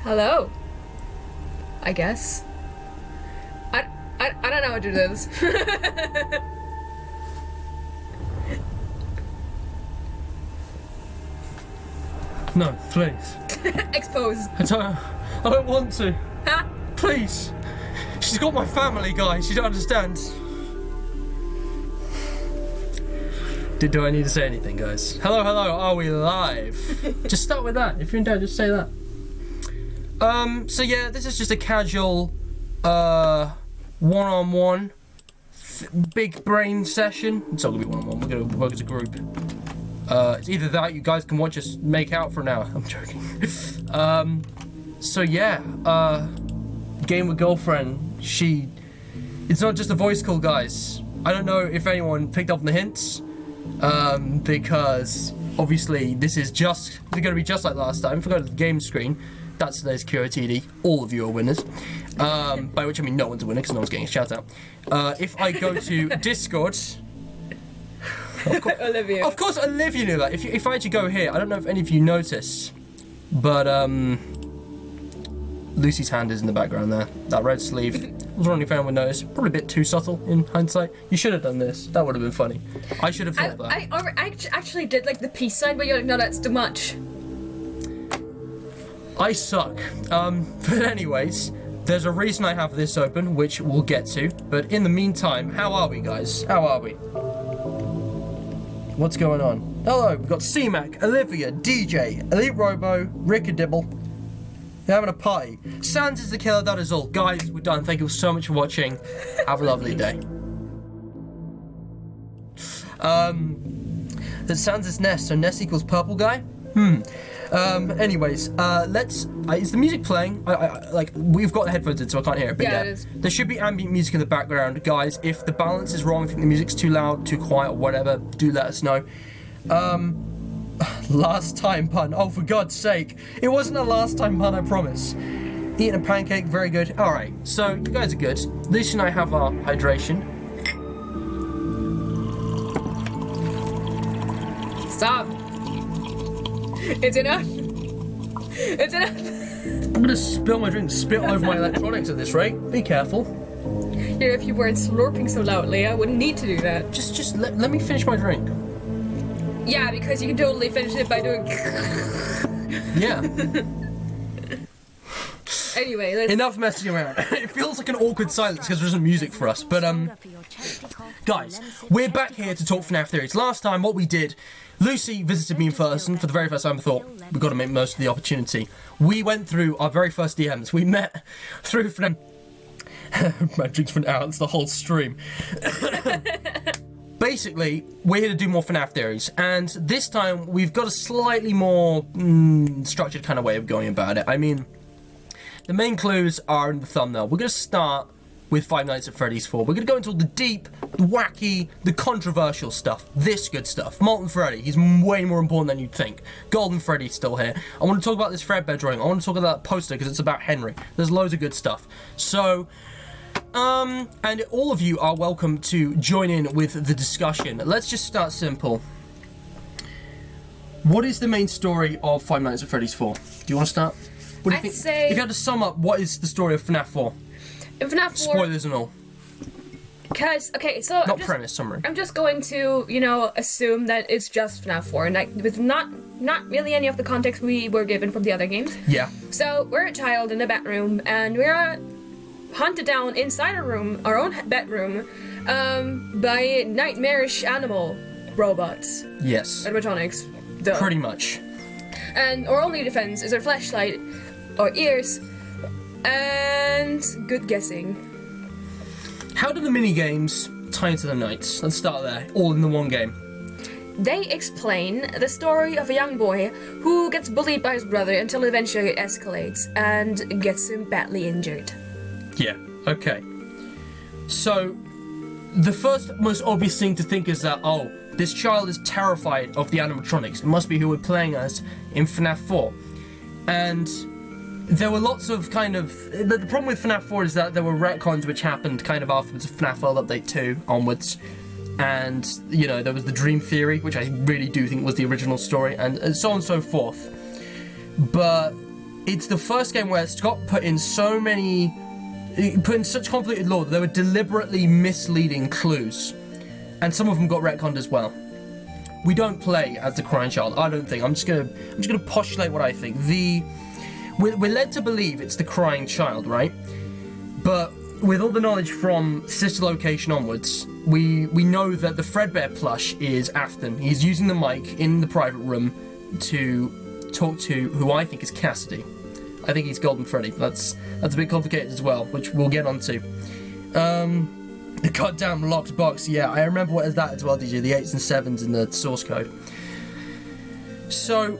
Hello. I guess. I don't know how to do this. No, please. Expose. I don't want to. Huh? Please. She's got my family, guys. You don't understand. Do I need to say anything, guys? Hello, are we live? Just start with that. If you're in doubt, just say that. So yeah, this is just a casual, one-on-one, big brain session. It's not gonna be one-on-one, we're gonna work as a group. It's either that, you guys can watch us make out for an hour. I'm joking. So yeah, game with girlfriend, it's not just a voice call, guys. I don't know if anyone picked up on the hints, because obviously this is gonna be just like last time. If I go to the game screen, that's today's QOTD. All of you are winners. By which I mean no one's a winner because no one's getting a shout out. If I go to Discord, Olivia. Of course, Olivia knew that. If I actually go here, I don't know if any of you noticed, but Lucy's hand is in the background there. That red sleeve. I was wondering if anyone would notice. Probably a bit too subtle in hindsight. You should have done this. That would have been funny. I should have thought that. I actually did like the peace sign, but you're like, no, that's too much. I suck. But anyways, there's a reason I have this open, which we'll get to. But in the meantime, how are we, guys? How are we? What's going on? Hello, we've got C-Mac, Olivia, DJ, Elite Robo, Rick and Dibble. They're having a party. Sans is the killer, that is all. Guys, we're done. Thank you so much for watching. Have a lovely day. There's Sans' Nest, so Nest equals purple guy? Anyways, is the music playing? Like, we've got the headphones in, so I can't hear it, but yeah. It is. There should be ambient music in the background. Guys, if the balance is wrong, if the music's too loud, too quiet, or whatever, do let us know. Last time pun. Oh, for God's sake. It wasn't a last time pun, I promise. Eating a pancake, very good. Alright, so you guys are good. Lucie and I have our hydration. Stop. It's enough. It's enough. I'm gonna spill my drink, spit all over my electronics at this rate. Be careful. Yeah, if you weren't slurping so loudly, I wouldn't need to do that. Just let me finish my drink. Yeah, because you can totally finish it by doing. Yeah. Anyway, let's. Enough messing around. It feels like an awkward silence because there isn't music for us. But guys, we're back here to talk FNaF theories. Last time, what we did, Lucy visited me in person for the very first time. I thought we've got to make most of the opportunity. We went through our very first DMs. We met through FNaF. My drink's been out. It's the whole stream. Basically, we're here to do more FNaF theories, and this time we've got a slightly more structured kind of way of going about it. I mean, the main clues are in the thumbnail. We're going to start with Five Nights at Freddy's 4. We're going to go into all the deep, the wacky, the controversial stuff. This good stuff. Molten Freddy, he's way more important than you'd think. Golden Freddy's still here. I want to talk about this Fredbear drawing. I want to talk about that poster because it's about Henry. There's loads of good stuff. So, and all of you are welcome to join in with the discussion. Let's just start simple. What is the main story of Five Nights at Freddy's 4? Do you want to start? What do you think? Say, if you had to sum up, what is the story of FNaF 4? In FNaF 4... Spoilers and all. Because, okay, so... Not premise, summary. I'm just going to, assume that it's just FNaF 4, and with not really any of the context we were given from the other games. Yeah. So, we're a child in a bedroom, and we're hunted down inside our own bedroom, by nightmarish animal robots. Yes. Animatronics. Duh. Pretty much. And our only defense is our flashlight, our ears, and good guessing. How do the mini-games tie into the nights? Let's start there. All in the one game. They explain the story of a young boy who gets bullied by his brother until eventually it escalates and gets him badly injured. Yeah, okay. So, the first most obvious thing to think is that, oh, this child is terrified of the animatronics. It must be who we're playing as in FNaF 4. And there were lots of kind of... The problem with FNaF 4 is that there were retcons which happened kind of afterwards of FNaF World Update 2 onwards. And, there was the Dream Theory, which I really do think was the original story, and so on and so forth. But it's the first game where Scott put in such convoluted lore that they were deliberately misleading clues, and some of them got retconned as well. We don't play as the crying child, I don't think. I'm just gonna postulate what I think. We're led to believe it's the crying child, right? But with all the knowledge from Sister Location onwards, we know that the Fredbear plush is Afton. He's using the mic in the private room to talk to who I think is Cassidy. I think he's Golden Freddy. That's a bit complicated as well, which we'll get onto. The goddamn locked box. Yeah, I remember what is that as well, DJ. The 8s and 7s in the source code. So,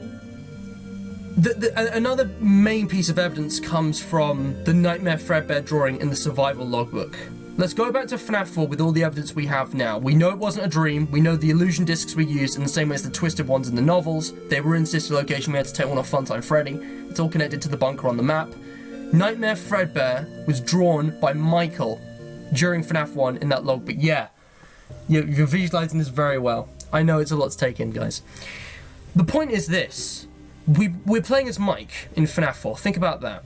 another main piece of evidence comes from the Nightmare Fredbear drawing in the survival logbook. Let's go back to FNaF 4 with all the evidence we have now. We know it wasn't a dream. We know the illusion discs we used in the same way as the twisted ones in the novels. They were in Sister Location. We had to take one off Funtime Freddy. It's all connected to the bunker on the map. Nightmare Fredbear was drawn by Michael during FNaF 1 in that logbook. Yeah, you're visualizing this very well. I know it's a lot to take in, guys. The point is this. We're playing as Mike in FNaF 4. Think about that.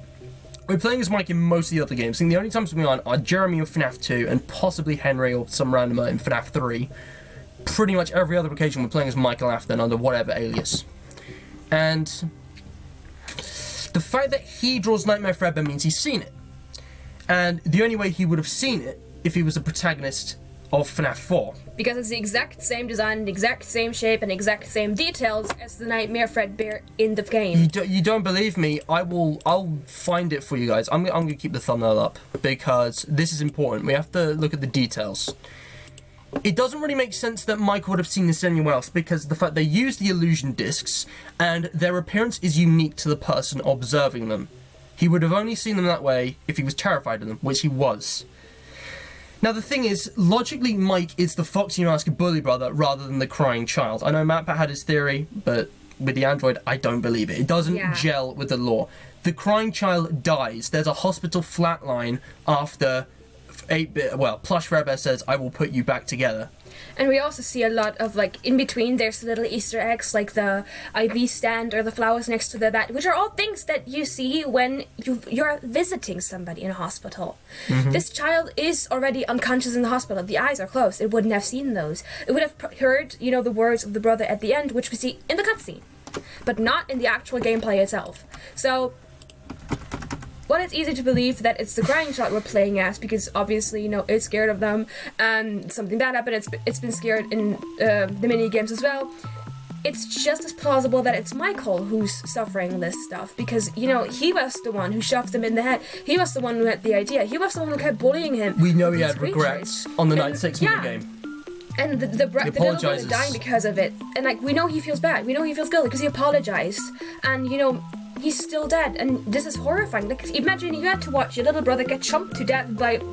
We're playing as Mike in most of the other games. I think the only times we aren't are Jeremy in FNaF 2 and possibly Henry or some randomer in FNaF 3. Pretty much every other occasion we're playing as Michael Afton under whatever alias. And the fact that he draws Nightmare Fredbear means he's seen it. And the only way he would have seen it if he was a protagonist of FNaF 4. Because it's the exact same design, the exact same shape, and exact same details as the Nightmare Fredbear in the game. You don't believe me? I'll find it for you guys. I'm going to keep the thumbnail up because this is important. We have to look at the details. It doesn't really make sense that Michael would have seen this anywhere else because of the fact they use the illusion discs and their appearance is unique to the person observing them. He would have only seen them that way if he was terrified of them, which he was. Now the thing is, logically Mike is the Foxy Mask bully brother rather than the crying child. I know Mattpat had his theory, but with the android, I don't believe it. It doesn't gel with the lore. The crying child dies. There's a hospital flatline after 8-bit, Plush Fredbear says, I will put you back together. And we also see a lot of, in between, there's little Easter eggs, like the IV stand or the flowers next to the bed, which are all things that you see when you're visiting somebody in a hospital. Mm-hmm. This child is already unconscious in the hospital. The eyes are closed. It wouldn't have seen those. It would have heard, the words of the brother at the end, which we see in the cutscene, but not in the actual gameplay itself. So, well, it's easy to believe that it's the crying child we're playing as because obviously, it's scared of them and something bad happened. It's been scared in the mini games as well. It's just as plausible that it's Michael who's suffering this stuff because, he was the one who shoved him in the head. He was the one who had the idea. He was the one who kept bullying him. We know he had regrets on the Night 6 mini game. And the little brother dying because of it. And, we know he feels bad. We know he feels guilty because he apologized. And, he's still dead, and this is horrifying. Imagine you had to watch your little brother get chomped to death by a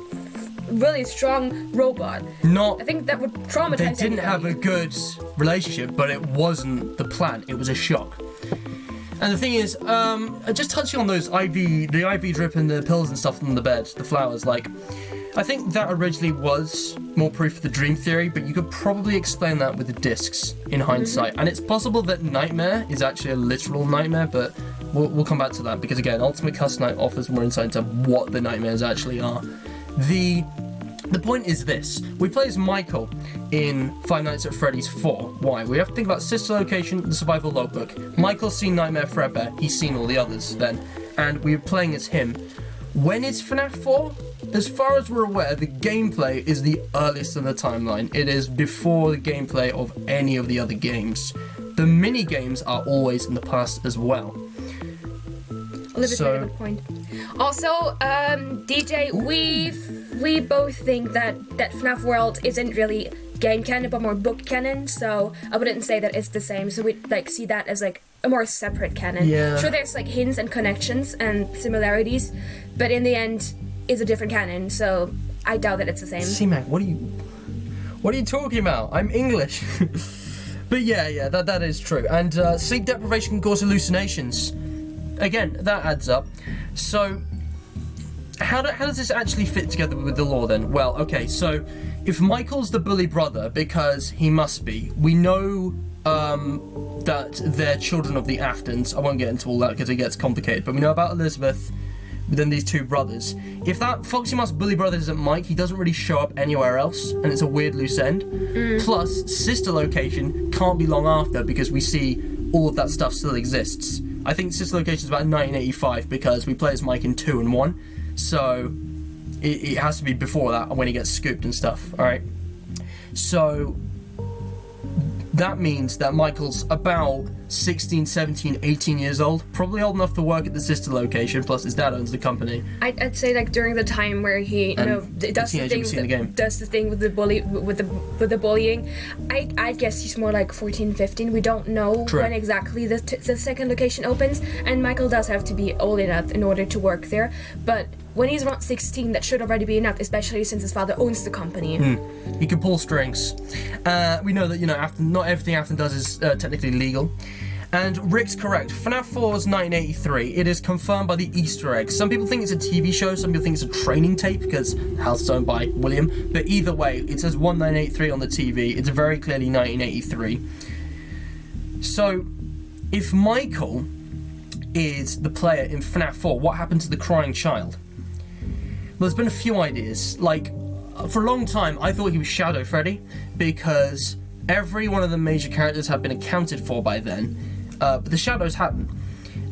really strong robot. I think that would traumatize They didn't anybody. have a good relationship, but it wasn't the plan. It was a shock. And the thing is, just touching on those the IV drip and the pills and stuff on the bed, the flowers, I think that originally was more proof of the dream theory, but you could probably explain that with the discs in hindsight. Mm-hmm. And it's possible that Nightmare is actually a literal nightmare, but we'll come back to that because, again, Ultimate Custom Night offers more insight into what the nightmares actually are. The point is this. We play as Michael in Five Nights at Freddy's 4. Why? We have to think about Sister Location, the survival logbook. Michael's seen Nightmare Fredbear. He's seen all the others then. And we're playing as him. When is FNaF 4? As far as we're aware, the gameplay is the earliest in the timeline. It is before the gameplay of any of the other games. The mini games are always in the past as well. Olivia's made a good point. Also, DJ, we both think that FNaF World isn't really game canon, but more book canon. So I wouldn't say that it's the same. So we see that as a more separate canon. Yeah. Sure, there's hints and connections and similarities, but in the end, it's a different canon. So I doubt that it's the same. C-Mac, what are you talking about? I'm English. But yeah, that is true. And sleep deprivation can cause hallucinations. Again, that adds up. So, how does this actually fit together with the lore then? Well, okay, so if Michael's the bully brother, because he must be, we know that they're children of the Aftons. I won't get into all that because it gets complicated, but we know about Elizabeth, then these two brothers. If that Foxy Mouse Bully brother isn't Mike, he doesn't really show up anywhere else, and it's a weird loose end. Plus, sister location can't be long after because we see all of that stuff still exists. I think sister location is about 1985 because we play as Mike in 2 and 1, so it has to be before that when he gets scooped and stuff. All right, so that means that Michael's about 16, 17, 18 years old, probably old enough to work at the sister location, plus his dad owns the company. I'd say like during the time where he does the thing with the bullying. I guess he's more like 14, 15. We don't know when exactly the second location opens, and Michael does have to be old enough in order to work there, but when he's around 16, that should already be enough, especially since his father owns the company. He can pull strings. We know that, not everything Afton does is technically legal. And Rick's correct. FNaF 4 is 1983. It is confirmed by the Easter egg. Some people think it's a TV show, some people think it's a training tape because the house is owned by William. But either way, it says 1983 on the TV. It's very clearly 1983. So, if Michael is the player in FNaF 4, what happened to the crying child? Well, there's been a few ideas. Like, for a long time, I thought he was Shadow Freddy because every one of the major characters had been accounted for by then, but the Shadows hadn't.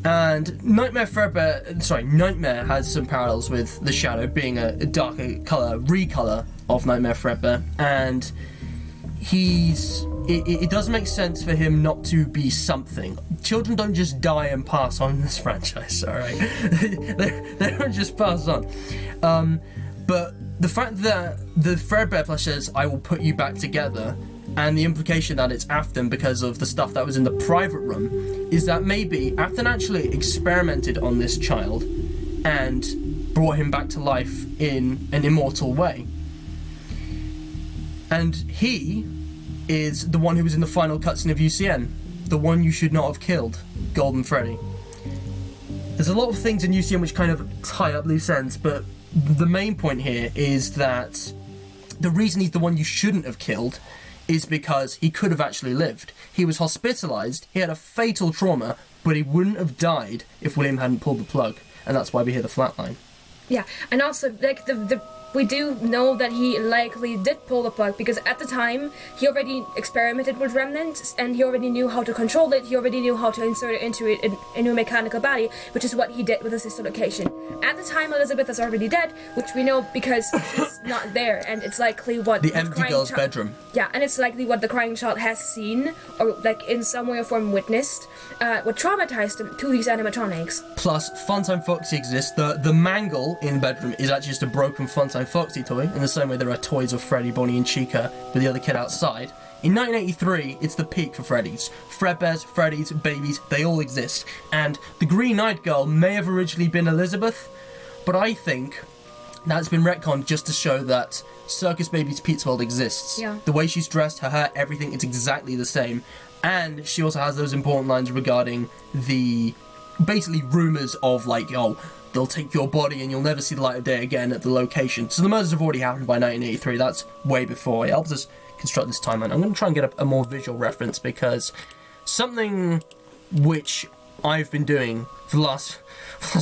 And Nightmare has some parallels with the Shadow being a darker color, recolor of Nightmare Fredbear, and it does make sense for him not to be something. Children don't just die and pass on in this franchise, alright? they don't just pass on. But the fact that the Fredbear plush says, I will put you back together, and the implication that it's Afton because of the stuff that was in the private room, is that maybe Afton actually experimented on this child and brought him back to life in an immortal way. And he is the one who was in the final cutscene of UCN, the one you should not have killed, Golden Freddy. There's a lot of things in UCN which kind of tie up loose ends, but the main point here is that the reason he's the one you shouldn't have killed is because he could have actually lived. He was hospitalized, he had a fatal trauma, but he wouldn't have died if William hadn't pulled the plug, and that's why we hear the flatline. Yeah, and also, like, we do know that he likely did pull the plug because at the time he already experimented with remnants and he already knew how to control it. He already knew how to insert it into a new mechanical body, which is what he did with the sister location. At the time, Elizabeth is already dead, which we know because she's not there, and it's likely what the empty girl's bedroom. Yeah, and it's likely what the crying child has seen or like in some way or form witnessed, what traumatized him to these animatronics. Plus, Funtime Foxy exists. The mangle in the bedroom is actually just a broken Funtime Foxy toy, in the same way there are toys of Freddy, Bonnie and Chica with the other kid outside. In 1983, it's the peak for Freddy's. Fredbears, Freddy's, babies, they all exist. And the green-eyed girl may have originally been Elizabeth, but I think that's been retconned just to show that Circus Baby's Pizza World exists. Yeah. The way she's dressed, her hair, everything, it's exactly the same. And she also has those important lines regarding the, basically, rumours of, like, oh, they'll take your body and you'll never see the light of day again at the location. So the murders have already happened by 1983. That's way before. It helps us construct this timeline. I'm going to try and get a more visual reference because something which I've been doing for the last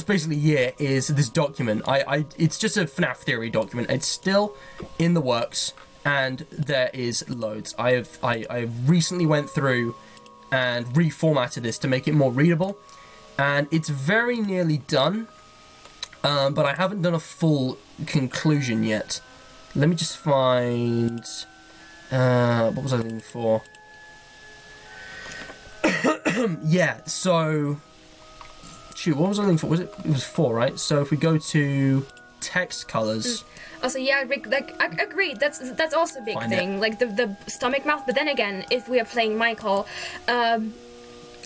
basically year is this document. It's just a FNaF theory document. It's still in the works and there is loads. I recently went through and reformatted this to make it more readable, and it's very nearly done. But I haven't done a full conclusion yet. Let me just find... what was I looking for? Yeah, so... Shoot, what was I looking for? It was 4, right? So if we go to text colors... Also, yeah, Rick, like, I agree, that's also a big thing. Like, the stomach mouth, but then again, if we are playing Michael...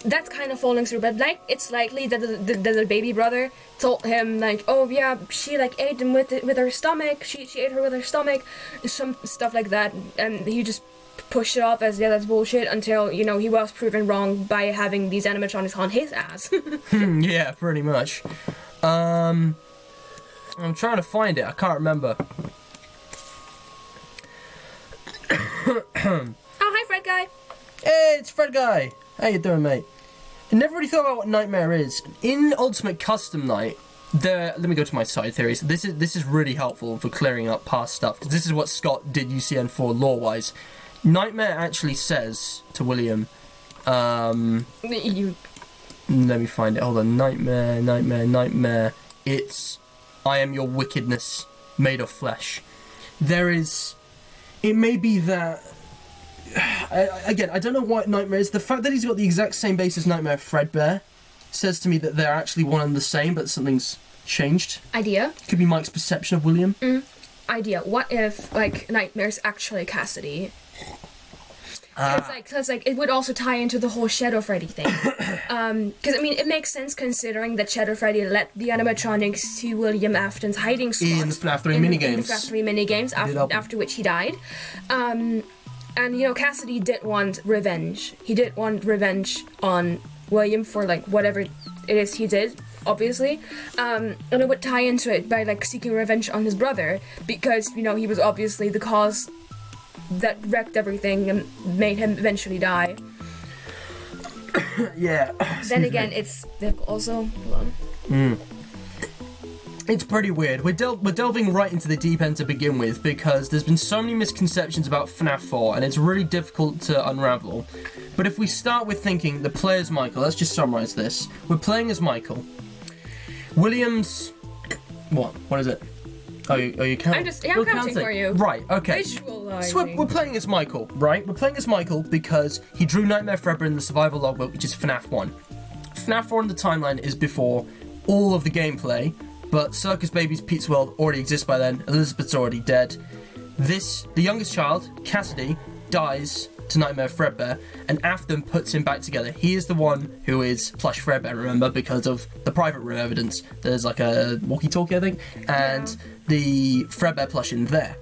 that's kind of falling through, but like it's likely that the baby brother told him like, oh yeah, she like ate him with her stomach. She ate her with her stomach, some stuff like that, and he just pushed it off as yeah, that's bullshit until he was proven wrong by having these animatronics on his ass. Yeah, pretty much. I'm trying to find it. I can't remember. Oh, hi, Fred guy. Hey, it's Fred guy. How you doing, mate? I never really thought about what Nightmare is. In Ultimate Custom Night, let me go to my side theories. This is really helpful for clearing up past stuff, because this is what Scott did UCN for lore-wise. Nightmare actually says to William, let me find it. Hold on. Nightmare. It's, I am your wickedness made of flesh. It may be that, again, I don't know what Nightmare is. The fact that he's got the exact same base as Nightmare Fredbear says to me that they're actually one and the same, but something's changed. Idea. Could be Mike's perception of William. Idea. What if, like, Nightmare's actually Cassidy? Because it would also tie into the whole Shadow Freddy thing. Because, I mean, it makes sense considering that Shadow Freddy led the animatronics to William Afton's hiding spot. In the FNaF 3 minigames. In the FNaF 3 minigames, after which he died. And, you know, Cassidy did want revenge. He did want revenge on William for, like, whatever it is he did, obviously. And it would tie into it by, like, seeking revenge on his brother. Because, you know, he was obviously the cause that wrecked everything and made him eventually die. Yeah. Then again, it's also... It's pretty weird. We're delving right into the deep end to begin with, because there's been so many misconceptions about FNaF 4, and it's really difficult to unravel. But if we start with thinking the player's Michael, let's just summarize this. We're playing as Michael. William's... What is it? Oh, you counting? I'm counting for you. Right, okay. Visualizing. So we're playing as Michael, right? We're playing as Michael because he drew Nightmare Fredbear in the survival logbook, which is FNaF 1. FNaF 4 in the timeline is before all of the gameplay, but Circus Baby's Pizza World already exists by then. Elizabeth's already dead. The youngest child, Cassidy, dies to Nightmare Fredbear, and Afton puts him back together. He is the one who is Plush Fredbear, remember, because of the private room evidence. There's like a walkie-talkie, I think, and the Fredbear plush in there.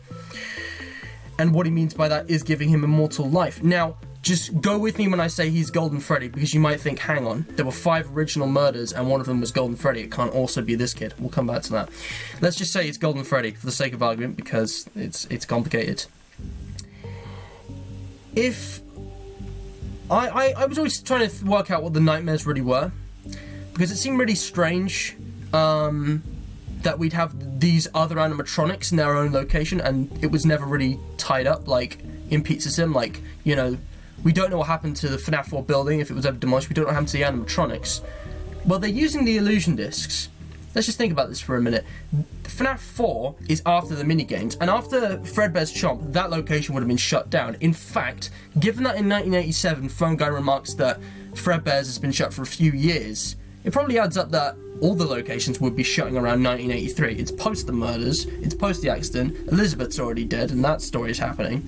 And what he means by that is giving him immortal life. Now, just go with me when I say he's Golden Freddy, because you might think, hang on, there were 5 original murders and one of them was Golden Freddy. It can't also be this kid. We'll come back to that. Let's just say it's Golden Freddy for the sake of argument, because it's complicated. If... I was always trying to work out what the nightmares really were, because it seemed really strange that we'd have these other animatronics in their own location, and it was never really tied up, like in Pizza Sim. Like, you know, we don't know what happened to the FNaF 4 building, if it was ever demolished. We don't know what happened to the animatronics. Well, they're using the illusion discs. Let's just think about this for a minute. FNaF 4 is after the minigames, and after Fredbear's Chomp, that location would have been shut down. In fact, given that in 1987, Phone Guy remarks that Fredbear's has been shut for a few years, it probably adds up that all the locations would be shutting around 1983. It's post the murders, it's post the accident, Elizabeth's already dead, and that story is happening.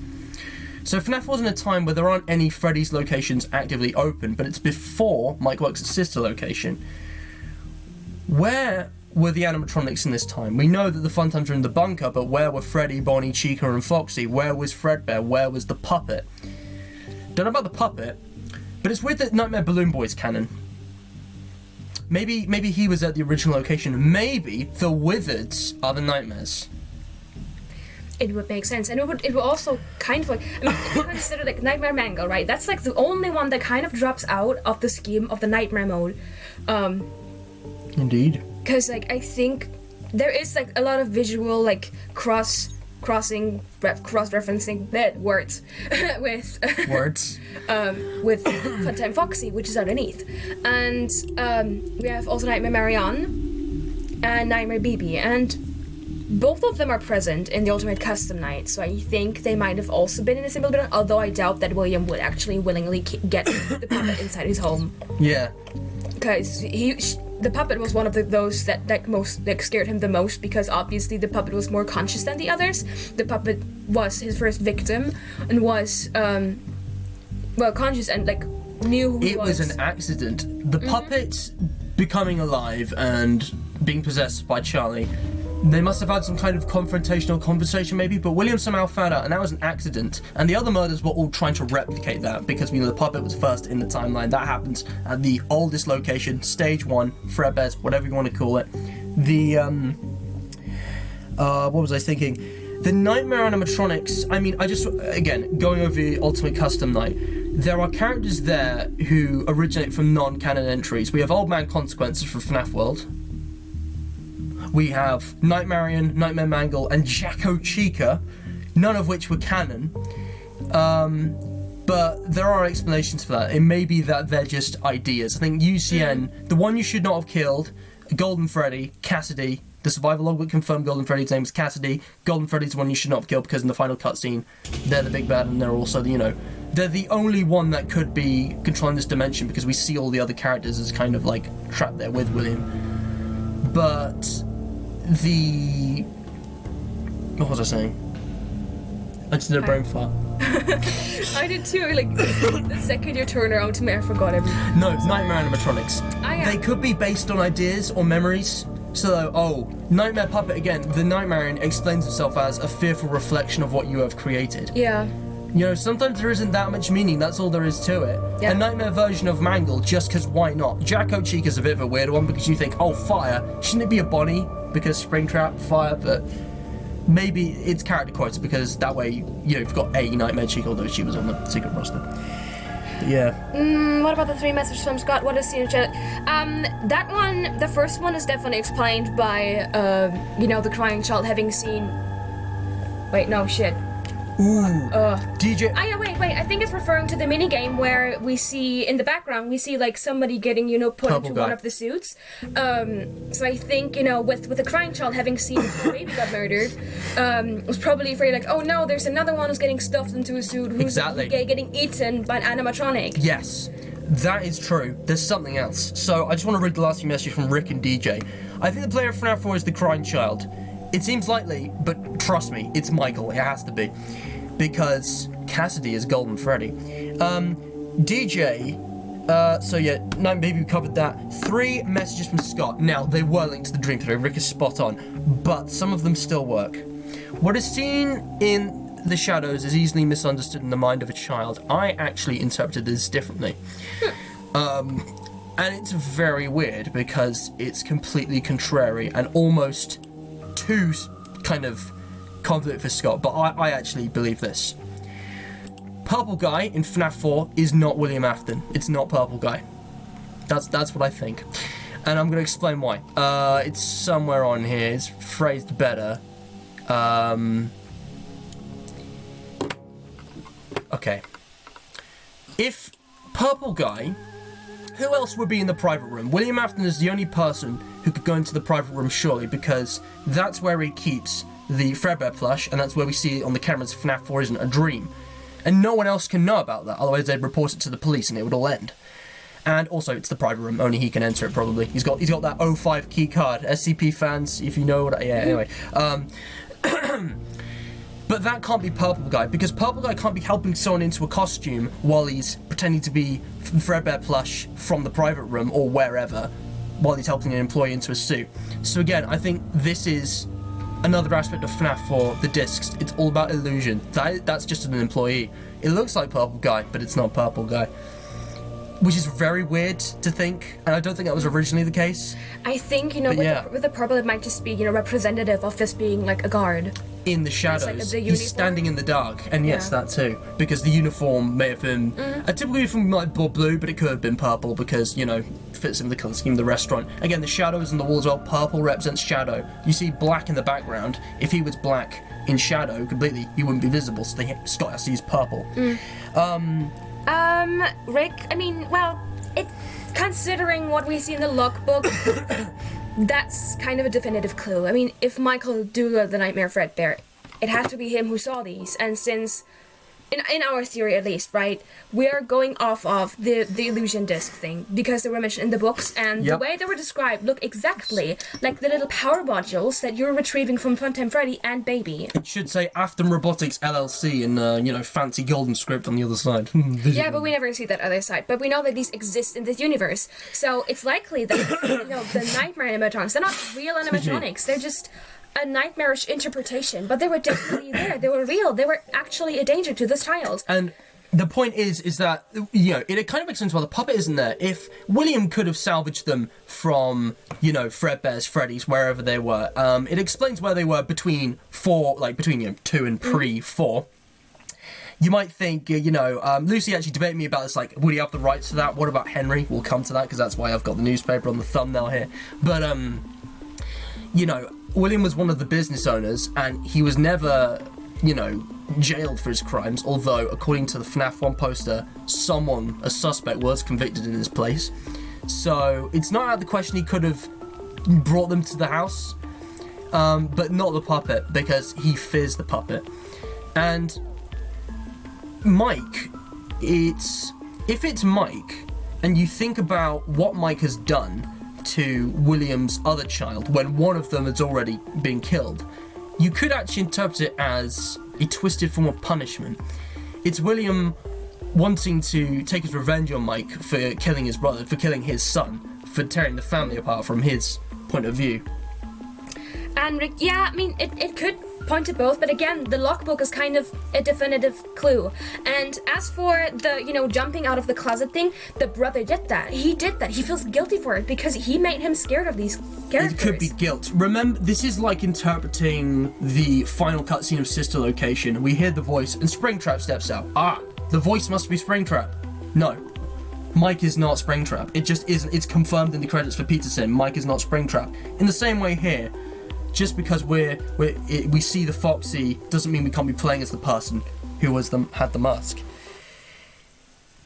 So FNaF wasn't a time where there aren't any Freddy's locations actively open, but it's before Mike Works' sister location. Where were the animatronics in this time? We know that the Fun Times are in the bunker, but where were Freddy, Bonnie, Chica, and Foxy? Where was Fredbear? Where was the puppet? Don't know about the puppet, but it's weird that Nightmare Balloon Boy's canon. Maybe he was at the original location. Maybe the Wizards are the nightmares. It would make sense, and it would also kind of like, I mean, if you consider like Nightmare Mangle, right? That's like the only one that kind of drops out of the scheme of the Nightmare mode. Indeed. Because like I think there is like a lot of visual like cross-referencing words with Funtime Foxy, which is underneath, and we have also Nightmare Marianne and Nightmare BB, and both of them are present in the Ultimate Custom Night, so I think they might have also been in a simple bit, although I doubt that William would actually willingly get the puppet inside his home. Yeah. Because the puppet was one of those that scared him the most, because obviously the puppet was more conscious than the others. The puppet was his first victim and was, conscious and like knew who he was. It was an accident. The puppet becoming alive and being possessed by Charlie, they must have had some kind of confrontational conversation maybe, but William somehow found out, and that was an accident. And the other murders were all trying to replicate that, because we know the puppet was first in the timeline. That happens at the oldest location, stage 1, Fredbear's, whatever you want to call it. The, what was I thinking? The Nightmare animatronics, I mean, again, going over the Ultimate Custom Night, there are characters there who originate from non-canon entries. We have Old Man Consequences from FNaF World. We have Nightmarion, Nightmare Mangle, and Jacko Chica, none of which were canon. But there are explanations for that. It may be that they're just ideas. I think UCN, the one you should not have killed, Golden Freddy, Cassidy, the survival logbook confirmed Golden Freddy's name is Cassidy. Golden Freddy's the one you should not have killed because in the final cutscene, they're the big bad and they're also, they're the only one that could be controlling this dimension because we see all the other characters as kind of like trapped there with William. But what was I saying? I just did a brain fart. I did too, like, the second you turn around to me, I forgot everything. No, Nightmare animatronics. They could be based on ideas or memories. So, Nightmare Puppet, again, the Nightmarion explains himself as a fearful reflection of what you have created. Yeah. Sometimes there isn't that much meaning, that's all there is to it. Yeah. A Nightmare version of Mangle, just because why not? Jacko Chica's a bit of a weird one because you think, fire, shouldn't it be a Bonnie? Because Springtrap, fire, but maybe it's character quotes because that way, you've got a Nightmare Chica, although she was on the secret roster. But yeah. What about the 3 messages from Scott? What is the chat? That one, the first one is definitely explained by, the crying child having seen... Wait, no, shit. Ooh. DJ. Wait. I think it's referring to the minigame where we see in the background like somebody getting put Purple into guy. one of the suits. So I think with the crying child having seen the baby got murdered, was probably afraid like, oh no, there's another one who's getting stuffed into a suit who's Exactly. getting eaten by an animatronic. Yes. That is true. There's something else. So I just want to read the last few messages from Rick and DJ. I think the player of FNaF 4 is the crying child. It seems likely, but trust me, it's Michael. It has to be. Because Cassidy is Golden Freddy. DJ, maybe we covered that. 3 messages from Scott. Now, they were linked to the Dream Theory. Rick is spot on. But some of them still work. What is seen in the shadows is easily misunderstood in the mind of a child. I actually interpreted this differently. And it's very weird because it's completely contrary and almost too kind of conflict for Scott, but I actually believe this. Purple Guy in FNaF 4 is not William Afton. It's not Purple Guy. That's what I think. And I'm going to explain why. It's somewhere on here. It's phrased better. Okay. If Purple Guy... Who else would be in the private room? William Afton is the only person who could go into the private room, surely, because that's where he keeps the Fredbear plush, and that's where we see it on the cameras. FNaF 4 isn't a dream. And no one else can know about that, otherwise they'd report it to the police and it would all end. And also, it's the private room, only he can enter it, probably. He's got that 05 key card. SCP fans, if you know what... Yeah, anyway. But that can't be Purple Guy, because Purple Guy can't be helping someone into a costume while he's pretending to be Fredbear plush from the private room or wherever, while he's helping an employee into a suit. So again, I think this is another aspect of FNaF for the discs. It's all about illusion. That's just an employee. It looks like Purple Guy, but it's not Purple Guy. Which is very weird to think, and I don't think that was originally the case. I think, with the purple, it might just be, representative of this being like a guard. In the shadows, like he's standing in the dark, and yes, that too, because the uniform may have been a typical uniform like blue, but it could have been purple because fits in the colour scheme of the restaurant. Again, the shadows on the walls well. Purple represents shadow. You see black in the background. If he was black in shadow completely, he wouldn't be visible. So Scott has to use purple. Rick. Considering what we see in the logbook. That's kind of a definitive clue. I mean, if Michael Doolittle, the Nightmare Fredbear, it had to be him who saw these. And since, in our theory at least, right, we are going off of the illusion disc thing because they were mentioned in the books, and the way they were described look exactly like the little power modules that you're retrieving from Funtime Freddy and Baby. It should say Afton Robotics LLC in fancy golden script on the other side. Yeah, but we never see that other side. But we know that these exist in this universe, so it's likely that the nightmare animatronics, they're not real animatronics. They're just a nightmarish interpretation, but they were definitely there. They were real. They were actually a danger to this child. And the point is that, it kind of makes sense why the puppet isn't there. If William could have salvaged them from, Fredbear's, Freddy's, wherever they were, it explains where they were between 2 and pre-4. You might think, Lucy actually debated me about this, like, would he have the rights to that? What about Henry? We'll come to that, because that's why I've got the newspaper on the thumbnail here. But, William was one of the business owners, and he was never, jailed for his crimes, although, according to the FNaF 1 poster, a suspect was convicted in his place. So, it's not out of the question he could have brought them to the house, but not the puppet, because he fears the puppet. And Mike, if it's Mike, and you think about what Mike has done to William's other child when one of them has already been killed, you could actually interpret it as a twisted form of punishment. It's William wanting to take his revenge on Mike for killing his brother, for killing his son, for tearing the family apart from his point of view. And Rick, yeah, I mean, it could point to both, but again, the logbook is kind of a definitive clue. And as for the, jumping out of the closet thing, the brother did that. He did that. He feels guilty for it because he made him scared of these characters. It could be guilt. Remember, this is like interpreting the final cutscene of Sister Location. We hear the voice, and Springtrap steps out. The voice must be Springtrap. No. Mike is not Springtrap. It just isn't. It's confirmed in the credits for Peterson. Mike is not Springtrap. In the same way here, just because we see the Foxy doesn't mean we can't be playing as the person who had the mask.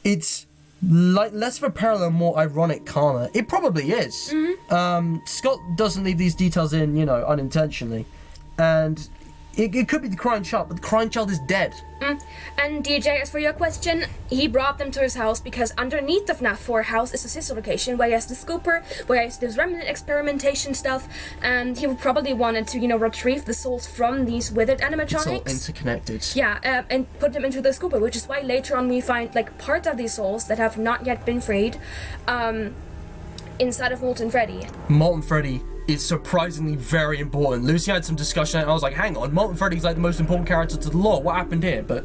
It's like less of a parallel, more ironic karma. It probably is. Mm-hmm. Scott doesn't leave these details in, unintentionally, and it could be the crying child, but the crying child is dead. And DJ, as for your question, he brought them to his house because underneath the FNaF 4 house is a sister location where he has the scooper, where he has this remnant experimentation stuff, and he would probably wanted to, retrieve the souls from these withered animatronics. It's all interconnected. Yeah, and put them into the scooper, which is why later on we find, part of these souls that have not yet been freed, inside of Molten Freddy. Molten Freddy is surprisingly very important. Lucy had some discussion, and I was like, hang on, Molten Freddy's like the most important character to the lore. What happened here? But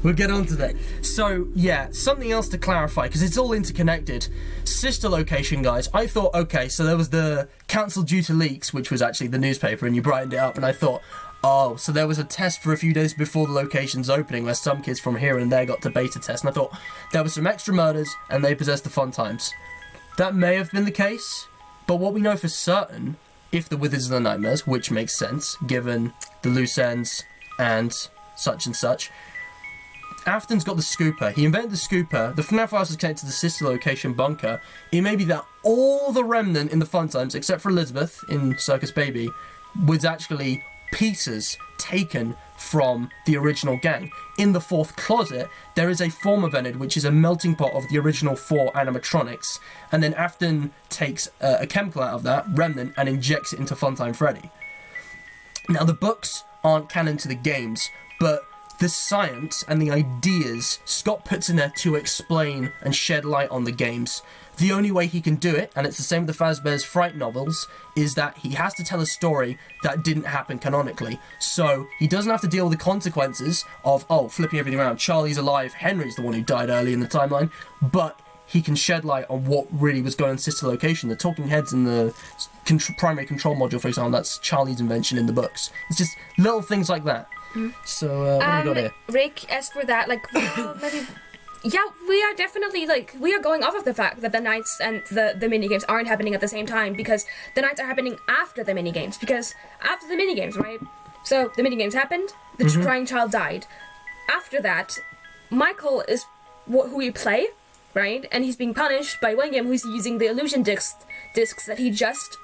we'll get on to that. So, yeah, something else to clarify, because it's all interconnected. Sister Location, guys. I thought, okay, so there was the Council Due to Leaks, which was actually the newspaper, and you brightened it up, and I thought, oh, so there was a test for a few days before the location's opening where some kids from here and there got to beta test, and I thought, there were some extra murders, and they possessed the fun times. That may have been the case, but what we know for certain, if the Withers are the nightmares, which makes sense, given the loose ends and such, Afton's got the scooper. He invented the scooper. The FNaF house is connected to the sister location bunker. It may be that all the remnant in the fun times, except for Elizabeth in Circus Baby, was actually pieces taken from the original gang. In the fourth closet, there is a form invented, which is a melting pot of the original 4 animatronics, and then Afton takes a chemical out of that remnant and injects it into Funtime Freddy. Now, the books aren't canon to the games, but the science and the ideas Scott puts in there to explain and shed light on the games. The only way he can do it, and it's the same with the Fazbear's Fright novels, is that he has to tell a story that didn't happen canonically. So he doesn't have to deal with the consequences of, flipping everything around. Charlie's alive, Henry's the one who died early in the timeline, but he can shed light on what really was going on in Sister Location. The talking heads in the primary control module, for example, that's Charlie's invention in the books. It's just little things like that. So, what have we got here? Rick, as for that, maybe... Yeah, we are definitely, we are going off of the fact that the nights and the minigames aren't happening at the same time, because the nights are happening after the minigames, because after the minigames, right? So, the minigames happened, the crying child died. After that, Michael is who we play, right? And he's being punished by William, who's using the illusion discs that he just,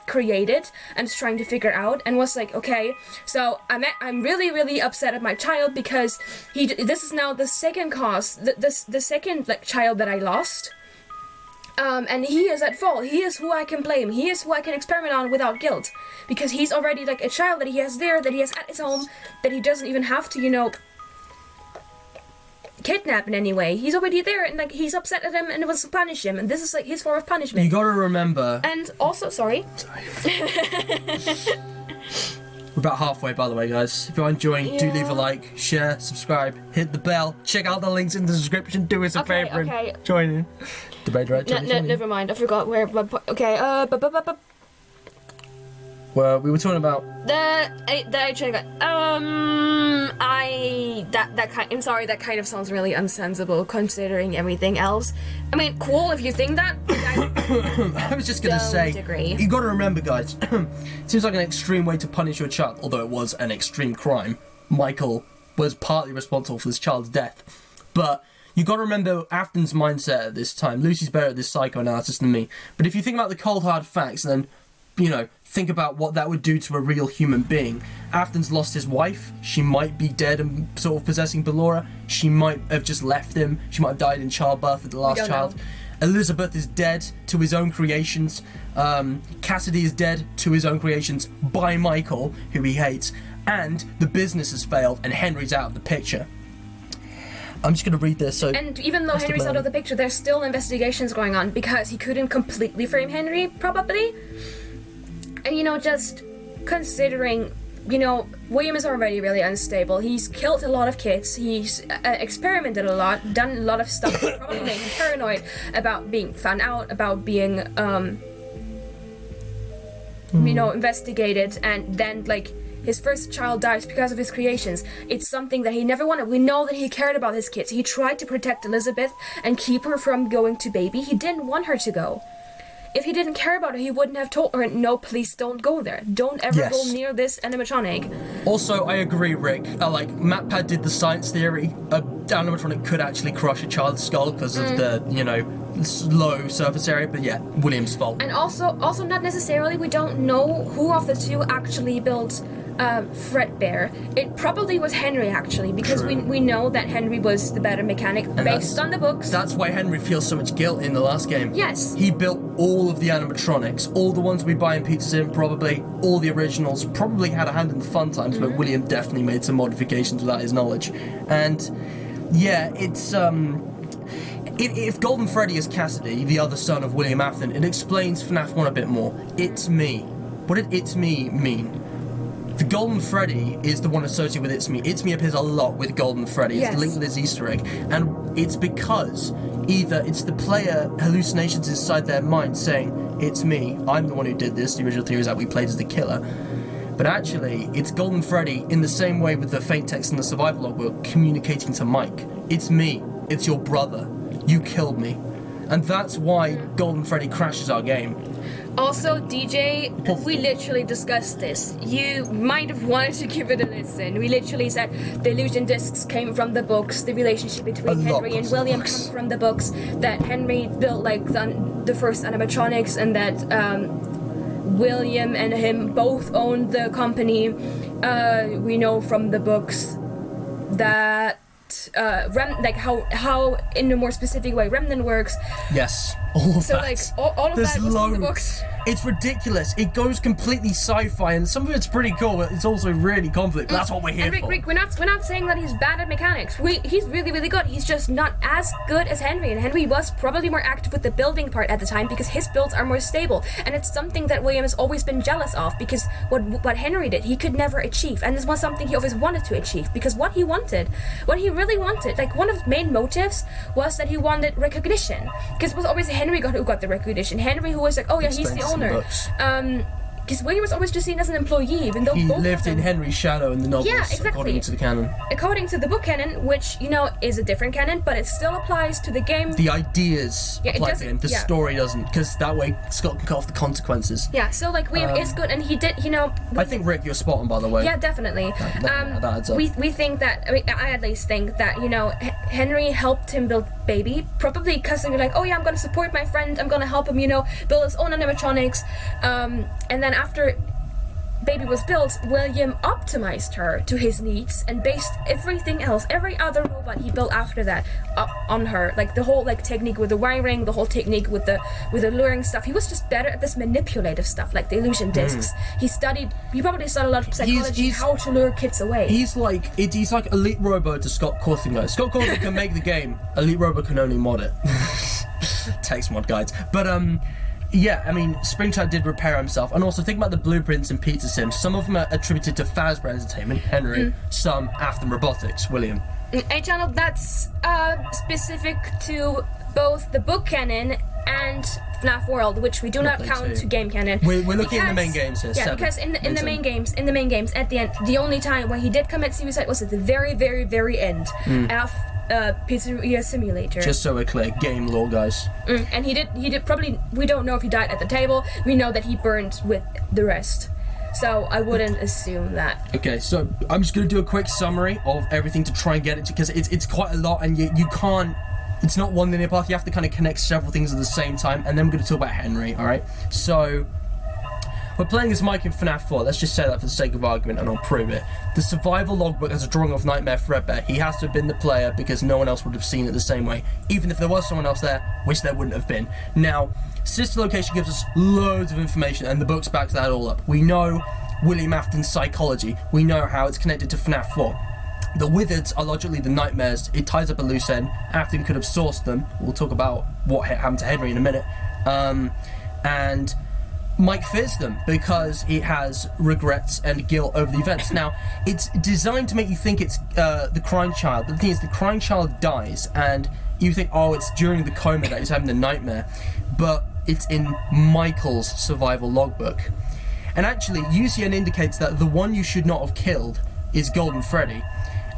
created and is trying to figure out, and was like, okay, so I'm really, really upset at my child because this is now the second cause, the second child that I lost, and he is at fault. He is who I can blame. He is who I can experiment on without guilt, because he's already a child that he has there, that he has at his home, that he doesn't even have to, kidnap in any way. He's already there, and he's upset at him and wants to punish him, and this is his form of punishment. You gotta remember. And also, sorry. We're about halfway, by the way, guys. If you're enjoying, do leave a like, share, subscribe, hit the bell, check out the links in the description, do us a favour and join in. Debate right? Never mind, I forgot where. Okay, Where we were talking about that kind of sounds really unsensible considering everything else. I mean, cool if you think that. I was just gonna say, agree. You gotta remember, guys, seems like an extreme way to punish your child, although it was an extreme crime. Michael was partly responsible for this child's death. But you gotta remember Afton's mindset at this time. Lucy's better at this psychoanalysis than me. But if you think about the cold hard facts, then, think about what that would do to a real human being. Afton's lost his wife. She might be dead and sort of possessing Ballora. She might have just left him. She might have died in childbirth with the last child. Know. Elizabeth is dead to his own creations. Cassidy is dead to his own creations by Michael, who he hates. And the business has failed and Henry's out of the picture. I'm just going to read this. And even though Henry's out of the picture, there's still investigations going on because he couldn't completely frame Henry, probably. And, just considering, William is already really unstable. He's killed a lot of kids. He's experimented a lot, done a lot of stuff, probably made him paranoid about being found out, about being, investigated, and then, his first child dies because of his creations. It's something that he never wanted. We know that he cared about his kids. He tried to protect Elizabeth and keep her from going to baby. He didn't want her to go. If he didn't care about her, he wouldn't have told her, no, please don't go there. Don't ever go near this animatronic. Also, I agree, Rick. MatPat did the science theory. An animatronic could actually crush a child's skull because of the, low surface area. But yeah, William's fault. And also not necessarily, we don't know who of the two actually built Fredbear. It probably was Henry, actually, because we know that Henry was the better mechanic based on the books. That's why Henry feels so much guilt in the last game. Yes. He built all of the animatronics, all the ones we buy in Pizza Sim, probably, all the originals, probably had a hand in the fun times, but William definitely made some modifications without his knowledge. And, yeah, it's, if Golden Freddy is Cassidy, the other son of William Afton, it explains FNaF 1 a bit more. It's me. What did it's me mean? The Golden Freddy is the one associated with It's Me. It's Me appears a lot with Golden Freddy. It's linked with his Easter egg. And it's because either it's the player hallucinations inside their mind saying, it's me, I'm the one who did this. The original theory is that we played as the killer. But actually, it's Golden Freddy in the same way with the faint text and the survival log we're communicating to Mike. It's me. It's your brother. You killed me. And that's why Golden Freddy crashes our game. Also, DJ, we literally discussed this. You might have wanted to give it a listen. We literally said the illusion discs came from the books, the relationship between Henry and William comes from the books, that Henry built the first animatronics, and that William and him both owned the company. We know from the books that how in a more specific way Remnant works. Yes, all of that. So all of that was from the books. It's ridiculous. It goes completely sci-fi, and some of it's pretty cool, but it's also really conflict. That's what we're here for. Rick, we're not saying that he's bad at mechanics. He's really, really good. He's just not as good as Henry, and Henry was probably more active with the building part at the time because his builds are more stable, and it's something that William has always been jealous of because what Henry did, he could never achieve, and this was something he always wanted to achieve because what he really wanted, one of his main motives was that he wanted recognition, because it was always Henry who got the recognition. Henry who was like, oh yeah, he's the owner. Because William was always just seen as an employee, even though he lived in Henry's shadow in the novels. Yeah, exactly. According to the canon. According to the book canon, which is a different canon, but it still applies to the game. The ideas apply to him. The story doesn't, because that way Scott can cut off the consequences. Yeah, so William is good, and he did. I think Rick, you're spot on, by the way. Yeah, definitely. That adds up. We think that. I at least think that Henry helped him build Baby, probably because you're like, oh yeah, I'm gonna support my friend. I'm gonna help him. Build his own animatronics. And then after Baby was built, William optimized her to his needs and based everything else, every other robot he built after that, on her. The whole technique with the wiring, the whole technique with the luring stuff. He was just better at this manipulative stuff, like the illusion discs. He probably studied a lot of psychology, how to lure kids away. He's like Elite Robo to Scott Cawthon. Scott Cawthon can make the game. Elite Robo can only mod it. Text mod guides. But yeah, Springtrap did repair himself, and also think about the blueprints in Pizza Sim. Some of them are attributed to Fazbear Entertainment, Henry, some Afton Robotics, William. A channel that's specific to both the book canon and FNaF World, which we do not count to game canon. We're looking at the main games here. Yeah, because in the main games, at the end, the only time when he did commit suicide was at the very, very, very end of Pizzeria Simulator. Just so we're clear, game lore, guys. And he did probably. We don't know if he died at the table. We know that he burned with the rest. So I wouldn't assume that. Okay, so I'm just going to do a quick summary of everything to try and get it, because it's quite a lot, and you can't, it's not one linear path, you have to kind of connect several things at the same time, and then we're going to talk about Henry, alright? So, we're playing as Mike in FNaF 4, let's just say that for the sake of argument, and I'll prove it. The survival logbook has a drawing of Nightmare Fredbear. He has to have been the player because no one else would have seen it the same way. Even if there was someone else there, which there wouldn't have been. Now, Sister Location gives us loads of information, and the books backs that all up. We know William Afton's psychology. We know how it's connected to FNaF 4. The Wizards are logically the nightmares. It ties up a loose end. Afton could have sourced them. We'll talk about what happened to Henry in a minute. And Mike fears them because he has regrets and guilt over the events. Now, it's designed to make you think it's the crying child. But the thing is, the crying child dies, and you think, oh, it's during the coma that he's having the nightmare. But it's in Michael's survival logbook. And actually, UCN indicates that the one you should not have killed is Golden Freddy.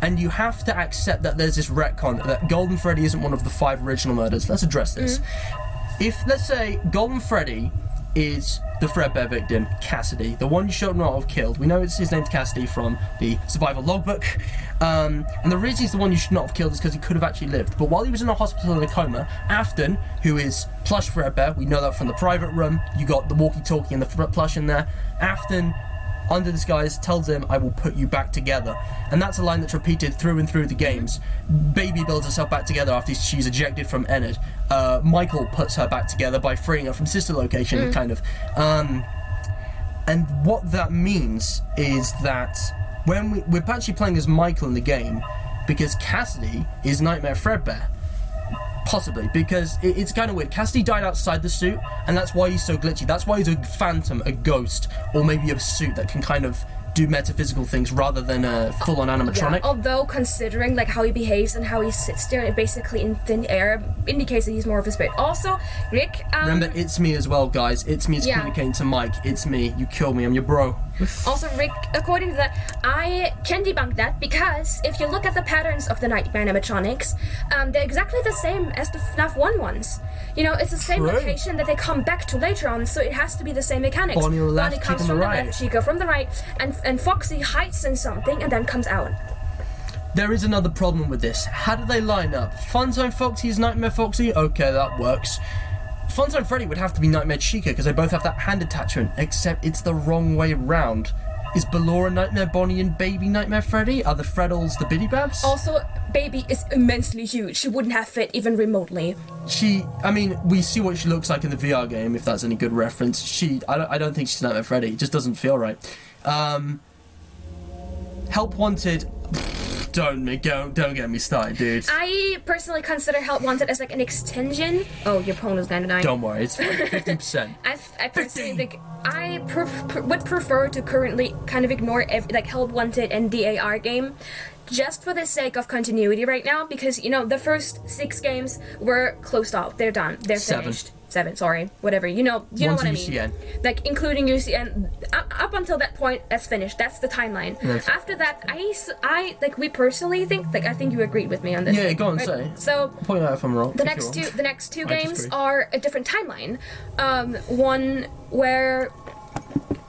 And you have to accept that there's this retcon, that Golden Freddy isn't one of the 5 original murders. Let's address this. If, let's say, Golden Freddy is the Fredbear victim, Cassidy, the one you should not have killed. We know his name's Cassidy from the survival logbook. And the reason he's the one you should not have killed is because he could have actually lived. But while he was in a hospital in a coma, Afton, who is plush Fredbear, we know that from the private room, you got the walkie-talkie and the plush in there. Afton, under disguise, tells him, I will put you back together. And that's a line that's repeated through and through the games. Baby builds herself back together after she's ejected from Enid. Michael puts her back together by freeing her from Sister Location, kind of. And what that means is that when we're actually playing as Michael in the game, because Cassidy is Nightmare Fredbear. Possibly, because it's kind of weird. Cassidy died outside the suit, and that's why he's so glitchy. That's why he's a phantom, a ghost, or maybe a suit that can kind of do metaphysical things rather than a full-on animatronic. Yeah, although considering like how he behaves and how he sits there basically in thin air indicates that he's more of a spirit. Also, Rick, remember, it's me as well, guys. It's me communicating to Mike. It's me. You kill me. I'm your bro. Also, Rick, according to that, I can debunk that because if you look at the patterns of the Nightmare animatronics, they're exactly the same as the FNaF 1 ones. You know, it's the same location that they come back to later on, so it has to be the same mechanics. Bonnie on the left, Bonnie comes Chica from on the the right. left, Chica from the right, and Foxy hides in something and then comes out. There is another problem with this. How do they line up? Funtime Foxy is Nightmare Foxy? Okay, that works. Funtime Freddy would have to be Nightmare Chica because they both have that hand attachment, except it's the wrong way round. Is Ballora Nightmare Bonnie and Baby Nightmare Freddy? Are the Freddles the Biddy Babs? Also, Baby is immensely huge. She wouldn't have fit even remotely. I mean, we see what she looks like in the VR game, if that's any good reference. I don't think she's Nightmare Freddy. It just doesn't feel right. Help Wanted... Don't get me started, dude. I personally consider Help Wanted as like an extension. Oh, your phone is 99. Don't worry, it's 15%. I personally think I would prefer to currently kind of ignore like Help Wanted and the AR game, just for the sake of continuity right now, because you know the first 6 games were closed off. They're done. They're finished. 7, sorry, whatever. You know what I mean. UCN. Like including UCN. Up until that point, that's finished. That's the timeline. After that, I like we personally think like I think you agreed with me on this. Yeah, go on, right? say. So point out if I'm wrong. The next two games are a different timeline. One where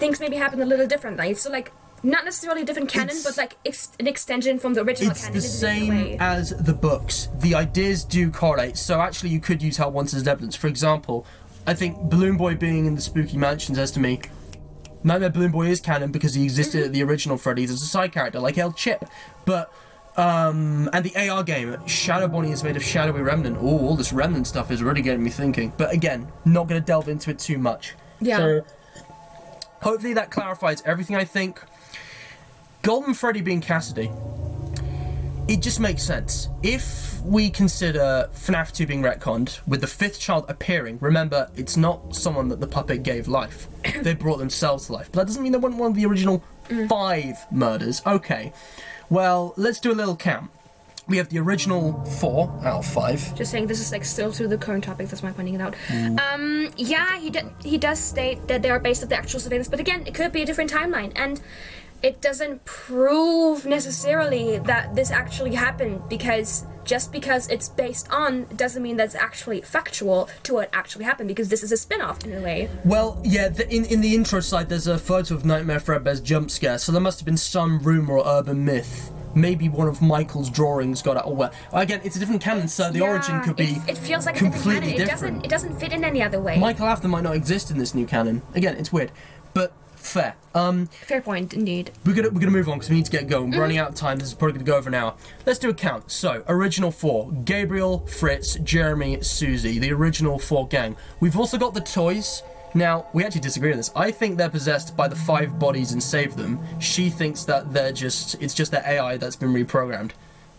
things maybe happen a little differently. So like. Not necessarily a different canon, but like an extension from the original canon. It's the same as the books. The ideas do correlate, so actually you could use Help Wanted as evidence. For example, I think Balloon Boy being in the Spooky Mansion says to me, Nightmare Balloon Boy is canon because he existed at the original Freddy's as a side character, like El Chip. But, and the AR game, Shadow Bonnie is made of shadowy remnant. Oh, all this remnant stuff is really getting me thinking. But again, not going to delve into it too much. Yeah. So, hopefully that clarifies everything I think. Golden Freddy being Cassidy, it just makes sense. If we consider FNaF 2 being retconned, with the 5th child appearing, remember, it's not someone that the puppet gave life. They brought themselves to life. But that doesn't mean they weren't one of the original 5 murders. Okay, well, let's do a little count. We have the original 4 out of 5. Just saying, this is like still to the current topic. That's why I'm pointing it out. Yeah, he does state that they are based on the actual surveillance, but again, it could be a different timeline, and it doesn't prove necessarily that this actually happened, because just because it's based on doesn't mean that's actually factual to what actually happened, because this is a spin-off in a way. Well, yeah, in the intro side, there's a photo of Nightmare Fredbear's jump scare, so there must have been some rumour or urban myth. Maybe one of Michael's drawings got out. Or well, again, it's a different canon, so the origin could be it feels like completely a different different. It doesn't fit in any other way. Michael Afton might not exist in this new canon. Again, it's weird, but fair. Fair point, indeed. We're gonna move on because we need to get going. We're running out of time. This is probably gonna go over an hour. Let's do a count. So, original 4: Gabriel, Fritz, Jeremy, Susie. The original 4 gang. We've also got the toys. Now, we actually disagree on this. I think they're possessed by the 5 bodies and save them. She thinks that it's just their AI that's been reprogrammed.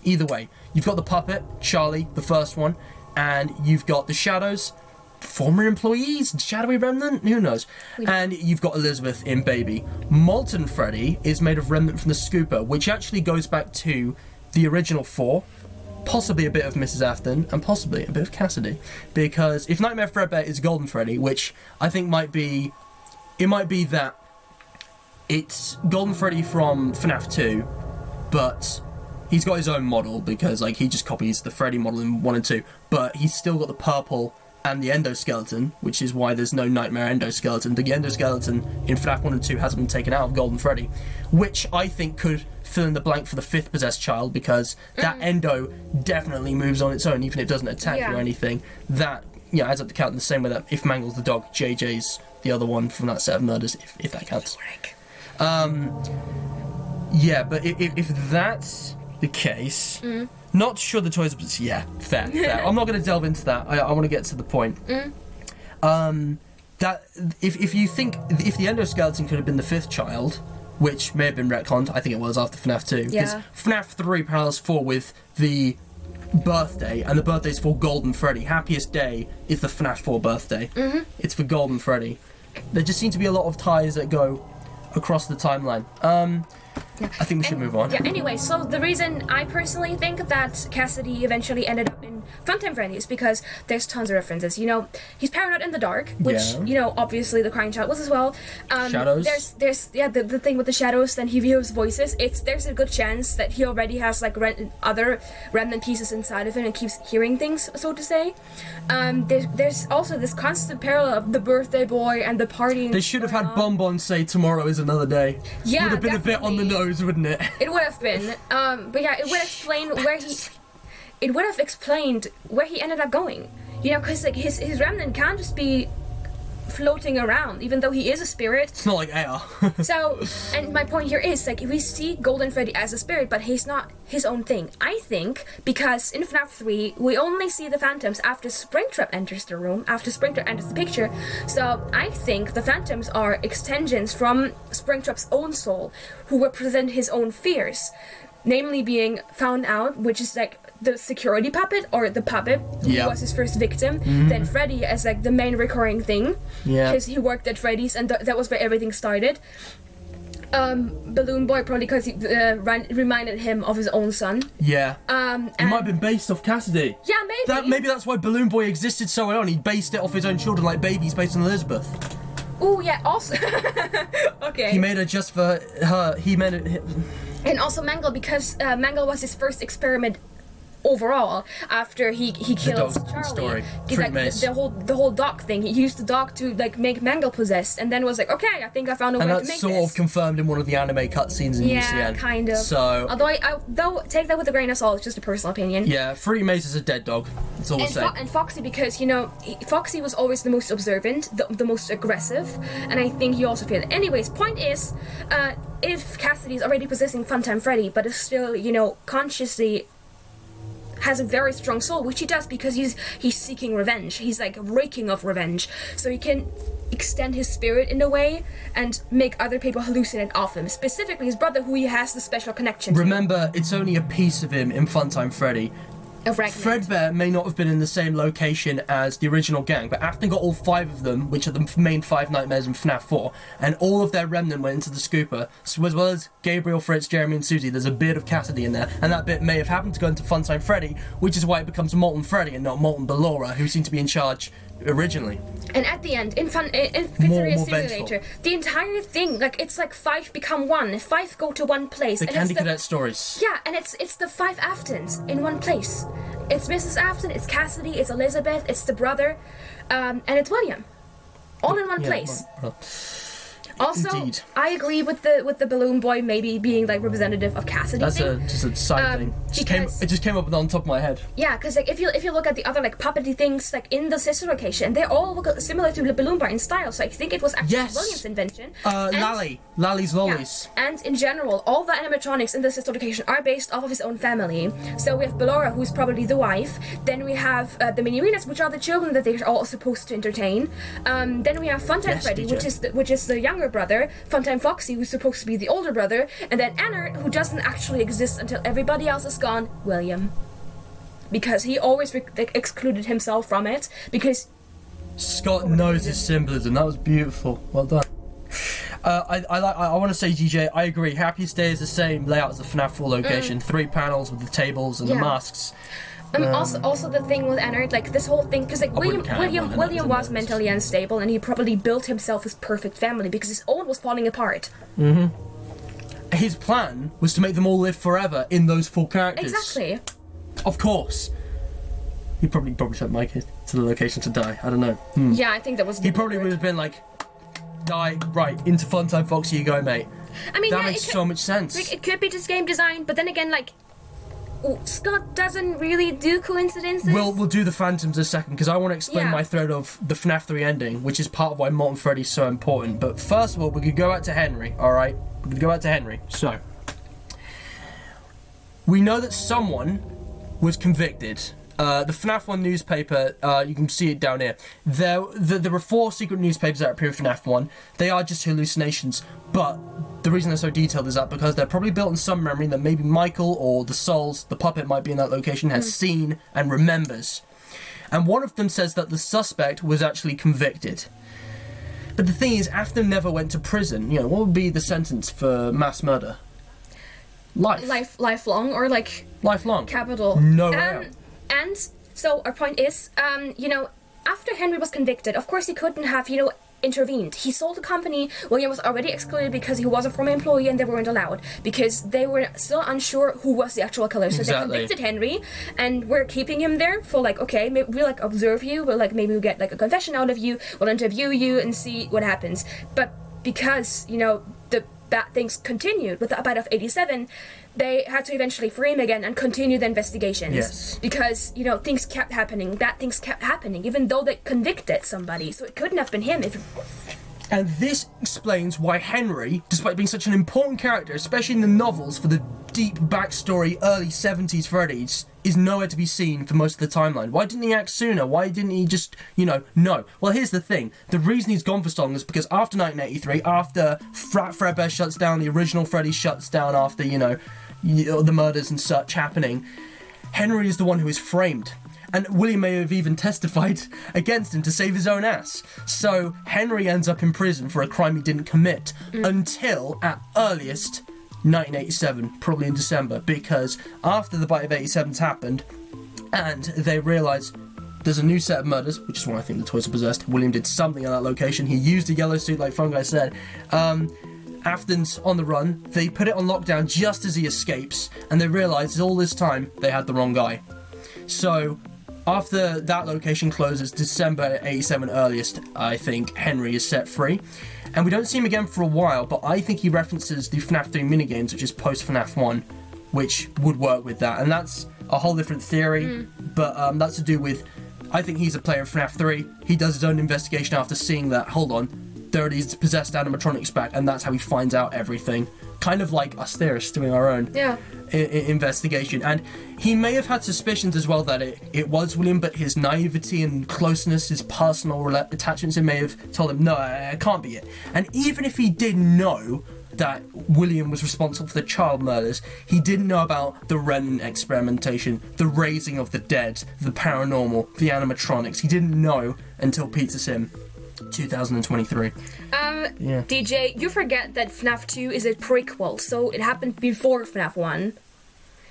Either way, you've got the puppet, Charlie, the first one, and you've got the shadows, former employees, shadowy remnant, who knows? And you've got Elizabeth in Baby. Molten Freddy is made of remnant from the Scooper, which actually goes back to the original 4. Possibly a bit of Mrs. Afton, and possibly a bit of Cassidy. Because if Nightmare Fredbear is Golden Freddy, which I think might be that it's Golden Freddy from FNaF 2, but he's got his own model, because like he just copies the Freddy model in 1 and 2, but he's still got the purple and the endoskeleton, which is why there's no Nightmare endoskeleton. The endoskeleton in FNaF 1 and 2 hasn't been taken out of Golden Freddy, which I think could fill in the blank for the 5th possessed child, because that endo definitely moves on its own, even if it doesn't attack you or anything. That adds up to count in the same way that if Mangle's the dog, JJ's the other one from that set of murders, if that counts. Yeah, but if that's the case, not sure the toys, but yeah, fair. I'm not going to delve into that. I want to get to the point. That if you think if the endoskeleton could have been the 5th child, which may have been retconned, I think it was after FNaF 2, because FNaF 3 parallels 4 with the birthday, and the birthday's for Golden Freddy. Happiest day is the FNaF 4 birthday. It's for Golden Freddy. There just seem to be a lot of ties that go across the timeline. I think we should move on. Yeah, anyway, so the reason I personally think that Cassidy eventually ended up in Funtime Freddy is because there's tons of references. You know, he's paranoid in the dark, which, you know, obviously the crying child was as well. Shadows? There's the thing with the shadows, then he hears voices. There's a good chance that he already has, like, other remnant pieces inside of him and keeps hearing things, so to say. There's also this constant parallel of the birthday boy and the partying. They should have had Bonbon say tomorrow is another day. Yeah, would have been a bit on the nose, wouldn't it? It would have been. But yeah, it would explain where he... It would have explained where he ended up going. You know, because like his remnant can't just be floating around, even though he is a spirit. It's not like air. So, and my point here is, like, we see Golden Freddy as a spirit, but he's not his own thing. I think, because in FNaF 3, we only see the phantoms after Springtrap enters the room, after Springtrap enters the picture. So, I think the phantoms are extensions from Springtrap's own soul, who represent his own fears. Namely being found out, which is like the security puppet, or the puppet who was his first victim. Then Freddy as like the main recurring thing, because he worked at Freddy's, and that was where everything started. Balloon Boy probably because he reminded him of his own son. Yeah. It might have been based off Cassidy. Yeah, maybe. Maybe that's why Balloon Boy existed so early on. He based it off his own children, like Baby's based on Elizabeth. Oh yeah. Also. Okay. He made it just for her. He made it. And also Mangle, because Mangle was his first experiment overall after he kills Charlie. Story. Like, the whole dog thing. He used the dog to like make Mangle possessed, and then was like, okay, I think I found a way to make this. And that's sort of confirmed in one of the anime cutscenes in UCN. Yeah, kind of. So, although I take that with a grain of salt. It's just a personal opinion. Yeah, Fruity Mace is a dead dog. That's all we'll say. And Foxy, because you know, Foxy was always the most observant, the most aggressive, and I think he also failed. Anyways, point is, if Cassidy is already possessing Funtime Freddy, but is still, you know, consciously has a very strong soul, which he does because he's seeking revenge. He's like reeking of revenge, so he can extend his spirit in a way and make other people hallucinate of him, specifically his brother, who he has the special connection to. Remember, it's only a piece of him in Funtime Freddy. Of Ragnar. Fredbear may not have been in the same location as the original gang, but Afton got all 5 of them, which are the main 5 nightmares in FNAF 4, and all of their remnant went into the scooper. So as well as Gabriel, Fritz, Jeremy and Susie, there's a bit of Cassidy in there, and that bit may have happened to go into Funtime Freddy, which is why it becomes Molten Freddy and not Molten Ballora, who seemed to be in charge originally. And at the end, in Pizzeria Simulator, the entire thing, like, it's like 5 become 1, 5 go to one place. The and Candy Cadet stories. Yeah, and it's the 5 Aftons in one place. It's Mrs. Afton, it's Cassidy, it's Elizabeth, it's the brother, and it's William. All in one place. Well, also, indeed. I agree with the balloon boy maybe being like representative of Cassidy. That's just a side thing. It just came up on top of my head. Yeah, because like if you look at the other like puppety things like in the sister location, they all look similar to the balloon bar in style. So I think it was actually William's invention. Lally's Lollies. Yeah. And in general, all the animatronics in the sister location are based off of his own family. So we have Ballora, who's probably the wife. Then we have the Mini-Arenas, which are the children that they're all supposed to entertain. Then we have Funtime Freddy, DJ. which is the younger brother. Funtime Foxy, who's supposed to be the older brother. And then Annert, who doesn't actually exist until everybody else is gone. William. Because he always excluded himself from it. Because Scott knows his symbolism. That was beautiful. Well done. I want to say, DJ, I agree. Happiest Day is the same layout as the FNAF 4 location. 3 panels with the tables and the masks. Also the thing with Annert, like this whole thing, because like William was mentally unstable, and he probably built himself his perfect family because his own was falling apart. His plan was to make them all live forever in those 4 characters. Exactly. Of course. He probably sent my kid to the location to die. I don't know. Yeah, I think that was. He probably would have been like, die right into Funtime Foxy you go, mate. I mean, that makes so much sense. Like, it could be just game design, but then again, like, Scott doesn't really do coincidences. We'll do the Phantoms in a second, because I want to explain my thread of the FNAF 3 ending, which is part of why Molten Freddy's so important. But first of all, we could go back to Henry, alright? We could go back to Henry. So, we know that someone was convicted. The FNAF 1 newspaper, you can see it down here. There were 4 secret newspapers that appear in FNAF 1. They are just hallucinations, but the reason they're so detailed is that because they're probably built in some memory that maybe Michael or the Souls, the puppet might be in that location, has seen and remembers. And one of them says that the suspect was actually convicted. But the thing is, Afton never went to prison. You know, what would be the sentence for mass murder? Lifelong, or like... Lifelong. Capital. No way out. And so our point is, after Henry was convicted, of course he couldn't have, intervened. He sold the company. William was already excluded because he was a former employee and they weren't allowed because they were still unsure who was the actual killer. So they convicted Henry, and we're keeping him there for like, okay, maybe we'll like observe you. We'll like maybe we'll get like a confession out of you. We'll interview you and see what happens. But because the bad things continued with the bite of 87, they had to eventually free him again and continue the investigations. Yes. Because, things kept happening. Bad things kept happening, even though they convicted somebody. So it couldn't have been him if... And this explains why Henry, despite being such an important character, especially in the novels for the deep backstory early 70s Freddy's, is nowhere to be seen for most of the timeline. Why didn't he act sooner? Why didn't he just, no? Well, here's the thing. The reason he's gone for so long is because after 1983, after Fredbear shuts down, the original Freddy shuts down after, the murders and such happening, Henry is the one who is framed. And William may have even testified against him to save his own ass. So Henry ends up in prison for a crime he didn't commit until, at earliest, 1987, probably in December, because after the bite of 87's happened, and they realise there's a new set of murders, which is why I think the toys are possessed. William did something at that location. He used a yellow suit, like Fungi said. Afton's on the run. They put it on lockdown just as he escapes, and they realise all this time they had the wrong guy. So after that location closes, December 87 earliest, I think Henry is set free. And we don't see him again for a while, but I think he references the FNAF 3 minigames, which is post-FNAF 1, which would work with that. And that's a whole different theory, but that's to do with, I think he's a player of FNAF 3. He does his own investigation after seeing that, hold on, there are these possessed animatronics back, and that's how he finds out everything. Kind of like us theorists doing our own investigation. And he may have had suspicions as well that it was William, but his naivety and closeness, his personal attachments, it may have told him, no, it can't be it. And even if he did know, that William was responsible for the child murders. He didn't know about the remnant experimentation, the raising of the dead, the paranormal, the animatronics. He didn't know until Pizza Sim 2023. DJ, you forget that FNAF 2 is a prequel, so it happened before FNAF 1.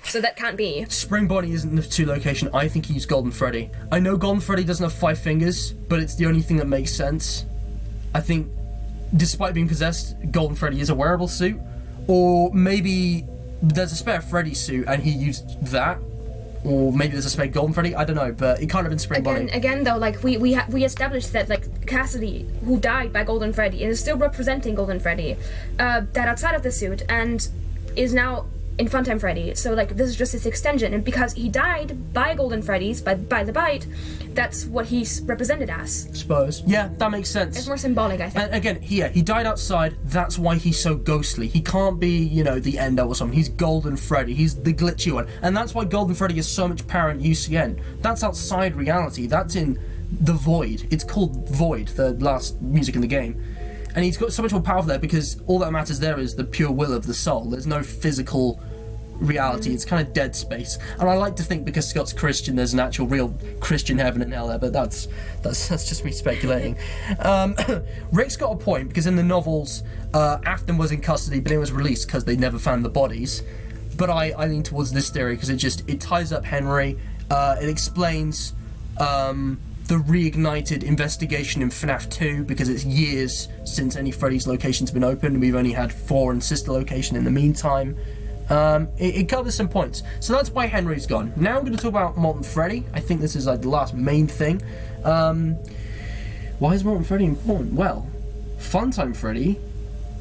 So that can't be. Spring Bonnie isn't the 2 location. I think he used Golden Freddy. I know Golden Freddy doesn't have 5 fingers, but it's the only thing that makes sense. I think, despite being possessed, Golden Freddy is a wearable suit. Or maybe there's a spare Freddy suit and he used that. Or maybe there's a spare Golden Freddy. I don't know, but it can't have been Spring Bonnie. Again, though, like we established that like Cassidy, who died by Golden Freddy, is still representing Golden Freddy, that outside of the suit and is now in Funtime Freddy. So like this is just his extension, and because he died by Golden Freddy's by the bite, that's what he's represented as. Suppose. Yeah, that makes sense. It's more symbolic, I think. And again, he died outside. That's why he's so ghostly. He can't be, the Endo or something. He's Golden Freddy. He's the glitchy one, and that's why Golden Freddy has so much power in UCN. That's outside reality. That's in the Void. It's called Void, the last music in the game. And he's got so much more power there because all that matters there is the pure will of the soul. There's no physical reality. It's kind of dead space. And I like to think because Scott's Christian, there's an actual real Christian heaven and hell there, but that's just me speculating. Rick's got a point because in the novels, Afton was in custody, but it was released because they never found the bodies. But I lean towards this theory because it ties up Henry. It explains the reignited investigation in FNAF 2 because it's years since any Freddy's location's been opened. We've only had 4 and sister location in the meantime. It covers some points. So that's why Henry's gone. Now I'm going to talk about Molten Freddy. I think this is like the last main thing. Why is Molten Freddy important? Well, Funtime Freddy,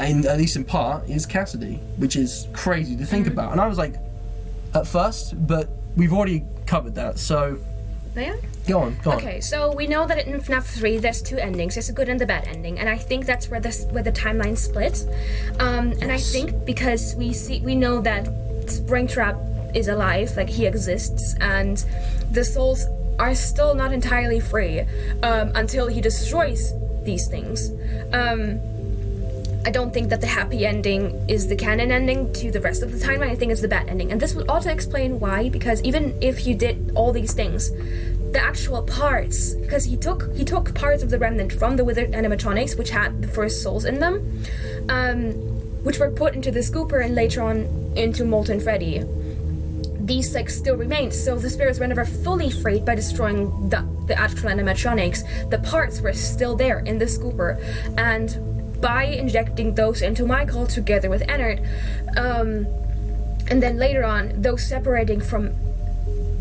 and at least in part, is Cassidy, which is crazy to think about. And I was like, at first, but we've already covered that, so... Yeah? Go on. Okay, so we know that in FNAF 3 there's 2 endings. There's a good and the bad ending, and I think that's where the timeline split. And I think because we know that Springtrap is alive, like he exists, and the souls are still not entirely free until he destroys these things. I don't think that the happy ending is the canon ending to the rest of the timeline. I think it's the bad ending. And this would also explain why, because even if you did all these things, the actual parts, because he took parts of the remnant from the withered animatronics, which had the first souls in them, which were put into the scooper and later on into Molten Freddy. These still remained, so the spirits were never fully freed by destroying the actual animatronics. The parts were still there in the scooper, and by injecting those into Michael together with Ennard, and then later on those separating from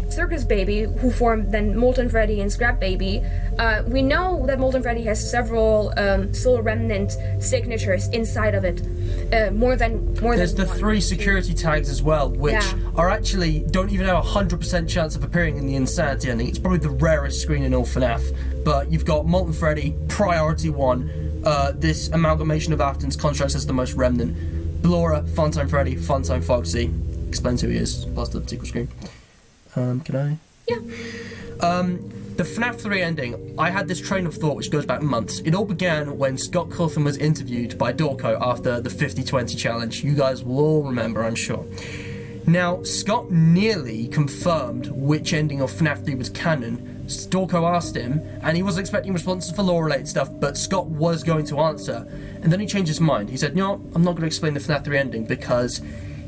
Circus Baby, who formed then Molten Freddy and Scrap Baby, we know that Molten Freddy has several Soul Remnant signatures inside of it, more than There's the one. 3 security tags as well, which are actually don't even have a 100% chance of appearing in the Insanity ending. It's probably the rarest screen in all FNAF. But you've got Molten Freddy, Priority 1, this amalgamation of Afton's contracts as the most remnant. Blora, Funtime Freddy, Funtime Foxy. Explains who he is, plus the sequel screen. Can I? Yeah. The FNAF 3 ending, I had this train of thought which goes back months. It all began when Scott Cawthon was interviewed by Dorco after the 50-20 challenge. You guys will all remember, I'm sure. Now, Scott nearly confirmed which ending of FNAF 3 was canon. Dorco asked him, and he wasn't expecting responses for lore-related stuff, but Scott was going to answer. And then he changed his mind. He said, no, I'm not going to explain the FNAF 3 ending because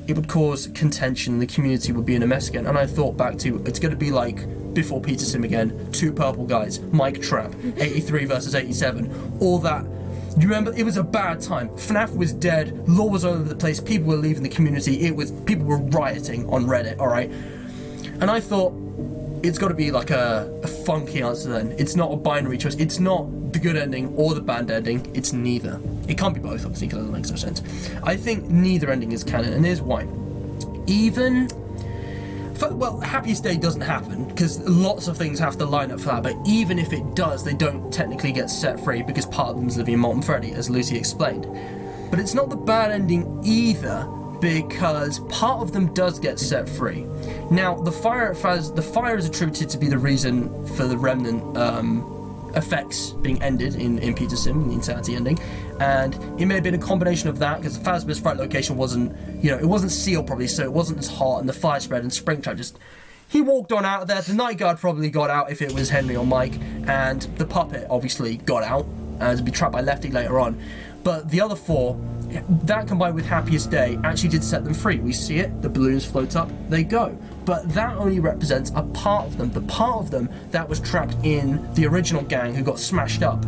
it would cause contention and the community would be in a mess again. And I thought back to, it's going to be like before Peter Sim again, 2 purple guys, Mike Trap, 83 versus 87, all that. You remember, it was a bad time. FNAF was dead, lore was all over the place, people were leaving the community, people were rioting on Reddit, alright? And I thought, it's got to be like a funky answer then. It's not a binary choice. It's not the good ending or the bad ending. It's neither. It can't be both, obviously, because that makes no sense. I think neither ending is canon, and here's why. Happiest Day doesn't happen, because lots of things have to line up for that, but even if it does, they don't technically get set free, because part of them's living in Molten Freddy, as Lucy explained. But it's not the bad ending either, because part of them does get set free. Now, the fire is attributed to be the reason for the remnant effects being ended in Peter Sim, the Insanity ending, and it may have been a combination of that because the Fazbear's Fright location wasn't, it wasn't sealed probably, so it wasn't as hot, and the fire spread, and Springtrap just, he walked on out of there. The night guard probably got out if it was Henry or Mike, and the puppet obviously got out to be trapped by Lefty later on. But the other 4, that combined with Happiest Day actually did set them free. We see it, the balloons float up, they go. But that only represents a part of them, the part of them that was trapped in the original gang who got smashed up,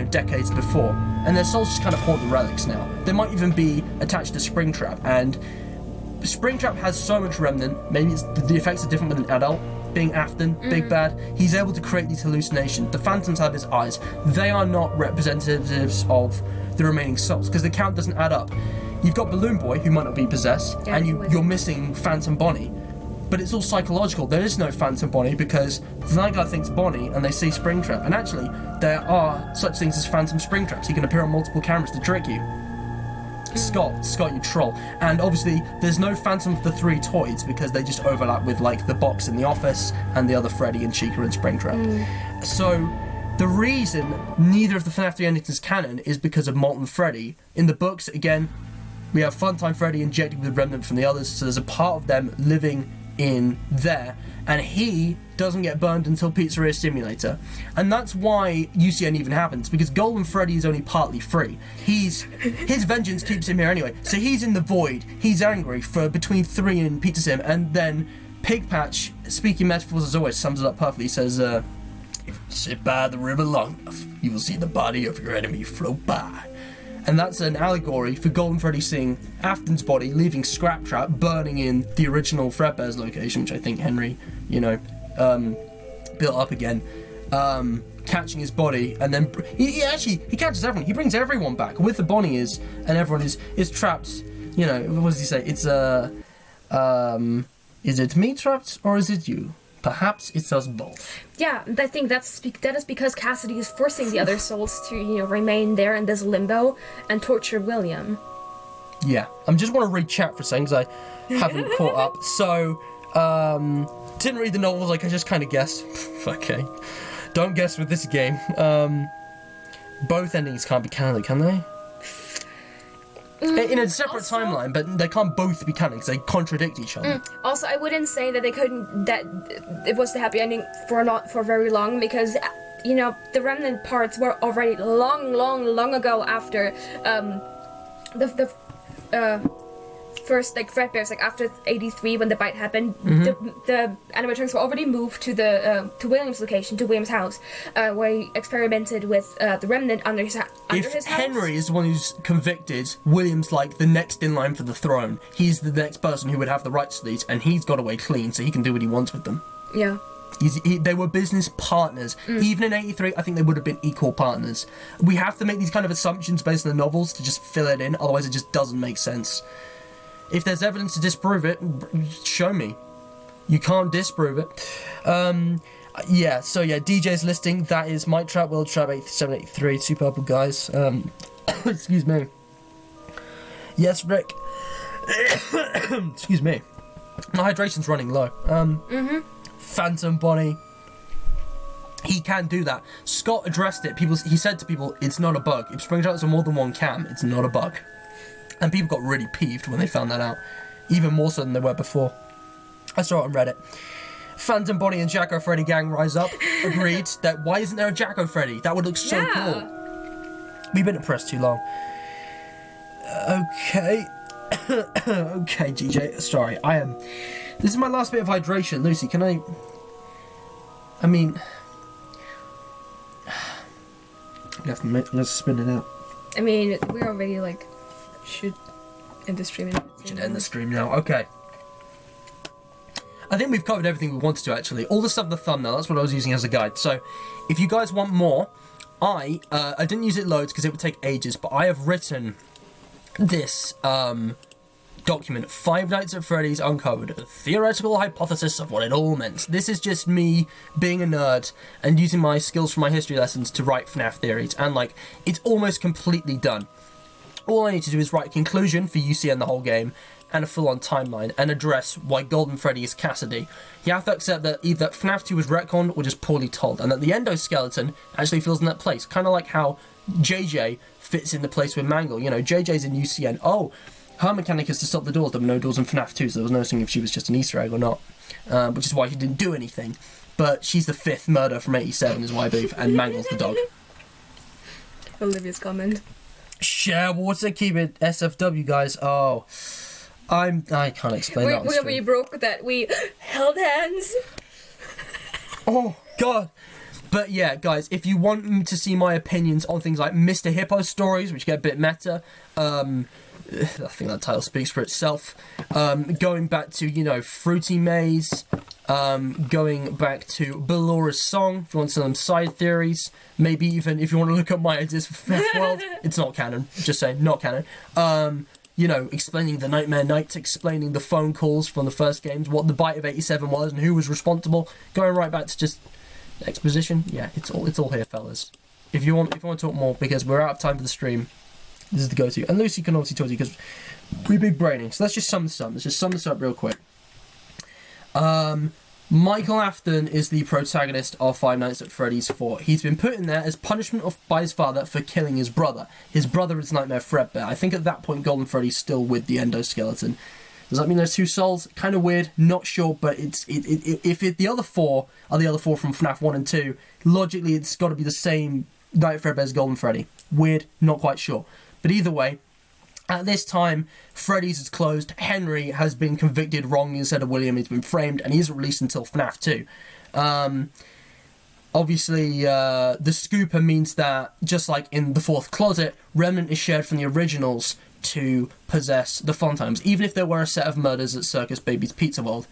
decades before. And their souls just kind of haunt the relics now. They might even be attached to Springtrap, and Springtrap has so much remnant, maybe the effects are different with an adult. Being Afton, Big Bad, he's able to create these hallucinations. The phantoms have his eyes. They are not representatives of the remaining souls, because the count doesn't add up. You've got Balloon Boy, who might not be possessed, and you're missing Phantom Bonnie. But it's all psychological. There is no Phantom Bonnie, because the night guy thinks Bonnie, and they see Springtrap. And actually, there are such things as Phantom Springtraps. He can appear on multiple cameras to trick you. Scott, you troll. And obviously, there's no Phantom of the 3 toys because they just overlap with like the box in the office and the other Freddy and Chica and Springtrap. So the reason neither of the FNaF 3 endings is canon is because of Molten Freddy. In the books, again, we have Funtime Freddy injected with remnant from the others, so there's a part of them living in there, and he doesn't get burned until Pizzeria Simulator. And that's why UCN even happens, because Golden Freddy is only partly free. His vengeance keeps him here anyway. So he's in the void, he's angry for between 3 and Pizza Sim, and then Pigpatch, speaking metaphors as always, sums it up perfectly. He says, if you sit by the river long enough, you will see the body of your enemy float by. And that's an allegory for Golden Freddy seeing Afton's body leaving Scraptrap, burning in the original Fredbear's location, which I think Henry, built up again, catching his body, and then he catches everyone. He brings everyone back with the Bonnie and everyone is trapped. What does he say? It's is it me trapped or is it you? Perhaps it's us both. Yeah, I think that is because Cassidy is forcing the other souls to, remain there in this limbo and torture William. Yeah, I just want to read chat for a second because I haven't caught up. So, didn't read the novels, I just kind of guessed. Okay. Don't guess with this game. Both endings can't be canon, can they? In a separate timeline, but they can't both be canon because they contradict each other. Also, I wouldn't say that that it was the happy ending for very long, because the remnant parts were already long ago after the first Fredbear's, after 83 when the bite happened. The animatronics were already moved to to William's location, to William's house, where he experimented with the remnant under his house. If Henry is the one who's convicted, William's the next in line for the throne. He's the next person who would have the rights to these, and he's got away clean, so he can do what he wants with them. Yeah. They were business partners. Even in 83, I think they would have been equal partners. We have to make these kind of assumptions based on the novels to just fill it in, otherwise it just doesn't make sense. If there's evidence to disprove it, show me. You can't disprove it. DJ's listing, that is Mike Trap, World Trap 8783, two purple guys. Excuse me. Yes, Rick. Excuse me. My hydration's running low. Phantom Bonnie. He can do that. Scott addressed it. He said to people, it's not a bug. If Springtrap's on more than one cam, it's not a bug. And people got really peeved when they found that out. Even more so than they were before. I saw it on Reddit. Phantom Bonnie and Jacko Freddy gang rise up. Agreed. That why isn't there a Jacko Freddy? That would look so cool. We've been at press too long. Okay. Okay, GJ. Sorry, I am. This is my last bit of hydration. Lucy, can I... I'm gonna spin it out. We're already should end the stream. Should end the stream now. Okay. I think we've covered everything we wanted to, actually. All the stuff in the thumbnail, that's what I was using as a guide. So, if you guys want more, I didn't use it loads because it would take ages, but I have written this document, 5 Nights at Freddy's Uncovered, a theoretical hypothesis of what it all meant. This is just me being a nerd and using my skills from my history lessons to write FNaF theories, and it's almost completely done. All I need to do is write a conclusion for UC and the whole game, and a full-on timeline, and address why Golden Freddy is Cassidy. You have to accept that either FNAF 2 was retconned or just poorly told, and that the endoskeleton actually fills in that place. Kind of like how JJ fits in the place with Mangle. You know, JJ's in UCN. Oh, her mechanic is to stop the doors. There were no doors in FNAF 2, so there was no saying if she was just an Easter egg or not. Which is why she didn't do anything. But she's the 5th murder from 87, is what I believe, and Mangle's the dog. Olivia's comment. Share water, keep it SFW, guys. Oh, I can't explain that on stream. We broke that. We held hands. Oh, God. But yeah, guys, if you want to see my opinions on things like Mr. Hippo stories, which get a bit meta, I think that title speaks for itself. Going back to, you know, Fruity Maze, going back to Bellora's song, if you want some side theories, maybe even if you want to look at my ideas for FNAF World, it's not canon, just saying, not canon. You know, explaining the Nightmare Nights, explaining the phone calls from the first games, what the Bite of 87 was and who was responsible, going right back to just exposition. Yeah, it's all here, fellas. If you want to talk more, because we're out of time for the stream, this is the go-to. And Lucy can obviously talk to you because we're big braining. So let's just sum this up. Real quick. Michael Afton is the protagonist of Five Nights at Freddy's 4. He's been put in there as punishment by his father for killing his brother. His brother is Nightmare Fredbear. I think at that point Golden Freddy's still with the endoskeleton. Does that mean there's 2 souls? Kind of weird, not sure, but the other 4 are the other 4 from FNAF 1 and 2, logically it's got to be the same Nightmare Fredbear as Golden Freddy. Weird, not quite sure. But either way, at this time, Freddy's is closed. Henry has been convicted wrongly instead of William. He's been framed, and he isn't released until FNAF 2. Obviously, the scooper means that, just like in the 4th closet, Remnant is shared from the originals to possess the fun times. Even if there were a set of murders at Circus Baby's Pizza World,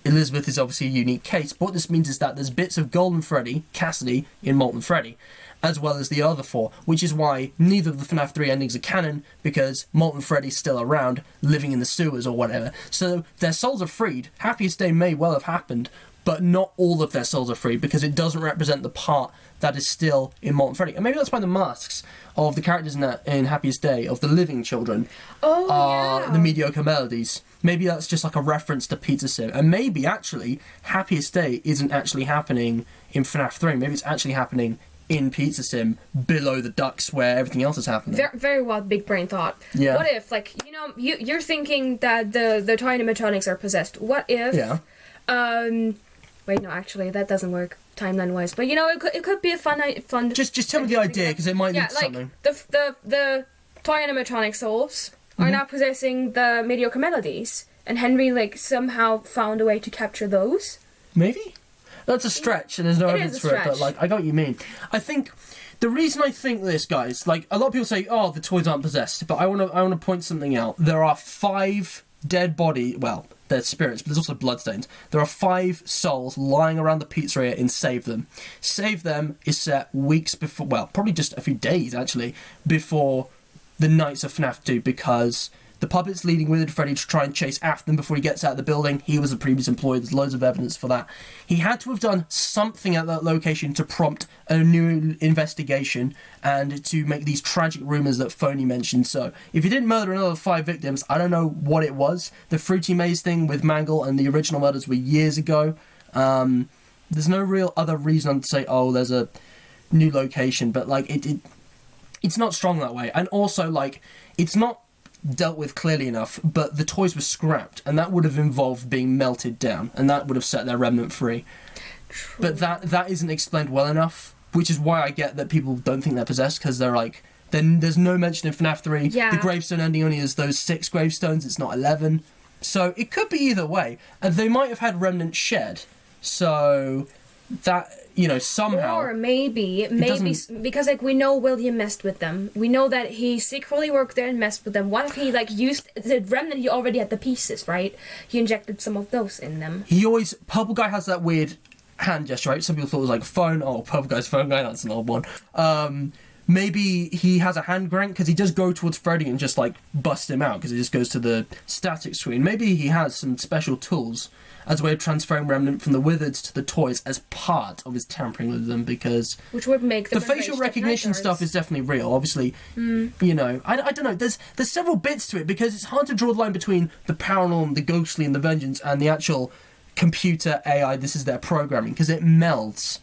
Elizabeth is obviously a unique case. But what this means is that there's bits of Golden Freddy, Cassidy, in Molten Freddy, as well as the other 4, which is why neither of the FNAF 3 endings are canon, because Molten Freddy's still around, living in the sewers or whatever. So their souls are freed. Happiest Day may well have happened, but not all of their souls are freed, because it doesn't represent the part that is still in Molten Freddy. And maybe that's why the masks of the characters in Happiest Day, of the living children, are the mediocre melodies. Maybe that's just like a reference to Pizza Sim. And maybe, actually, Happiest Day isn't actually happening in FNAF 3. Maybe it's actually happening in Pizza Sim, below the ducts where everything else is happening. Very wild, big brain thought. Yeah. What if, like, you know, you're thinking that the toy animatronics are possessed. What if... Yeah. Wait, no, actually, that doesn't work timeline-wise. But, you know, it could be a fun... Just tell me the idea, because it might lead to something. The toy animatronic souls are now possessing the mediocre melodies. And Henry, like, somehow found a way to capture those. Maybe? That's a stretch, and there's no evidence for it, but, like, I got what you mean. I think... The reason I think this, guys, like, a lot of people say, oh, the toys aren't possessed, but I want to point something out. There are 5 dead bodies... Well, they're spirits, but there's also bloodstains. There are 5 souls lying around the pizzeria in Save Them. Save Them is set weeks before... Well, probably just a few days, actually, before the Nights of FNAF 2, because... The puppet's leading Withered Freddy to try and chase after them before he gets out of the building. He was a previous employee. There's loads of evidence for that. He had to have done something at that location to prompt a new investigation and to make these tragic rumours that Phony mentioned. So, if he didn't murder another 5 victims, I don't know what it was. The Fruity Maze thing with Mangle and the original murders were years ago. There's no real other reason to say, oh, there's a new location. But, like, it's not strong that way. And also, like, it's not dealt with clearly enough, but the toys were scrapped, and that would have involved being melted down, and that would have set their remnant free. True. But that isn't explained well enough, which is why I get that people don't think they're possessed, because they're like, then there's no mention in FNAF 3. Yeah. The gravestone ending only has those 6 gravestones, it's not 11. So it could be either way, and they might have had remnants shed, so that, you know, somehow... Or maybe, because, like, we know William messed with them. We know that he secretly worked there and messed with them. What if he, like, used the remnant? He already had the pieces, right? He injected some of those in them. Purple Guy has that weird hand gesture, right? Some people thought it was like a phone. Oh, Purple Guy's phone guy, that's an old one. maybe he has a hand crank, because he does go towards Freddy and just, like, bust him out, because he just goes to the static screen. Maybe he has some special tools as a way of transferring Remnant from the Wizards to the toys as part of his tampering with them, because... Which would make them the facial recognition stuff is definitely real. Obviously, you know, I don't know, there's several bits to it, because it's hard to draw the line between the paranormal, the ghostly, and the vengeance, and the actual computer AI, this is their programming, because it melds.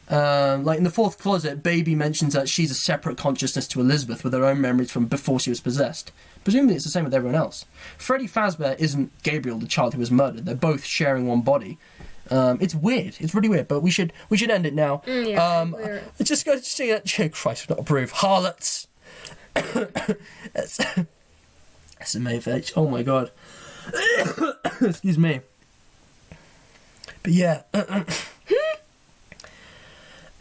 Like in the fourth closet, Baby mentions that she's a separate consciousness to Elizabeth with her own memories from before she was possessed. Presumably it's the same with everyone else. Freddy Fazbear isn't Gabriel, the child who was murdered. They're both sharing one body. It's weird. It's really weird, but we should end it now. Let's just go to see that. Christ, not approve. Harlots. SMFH. Oh my god. Excuse me. But yeah.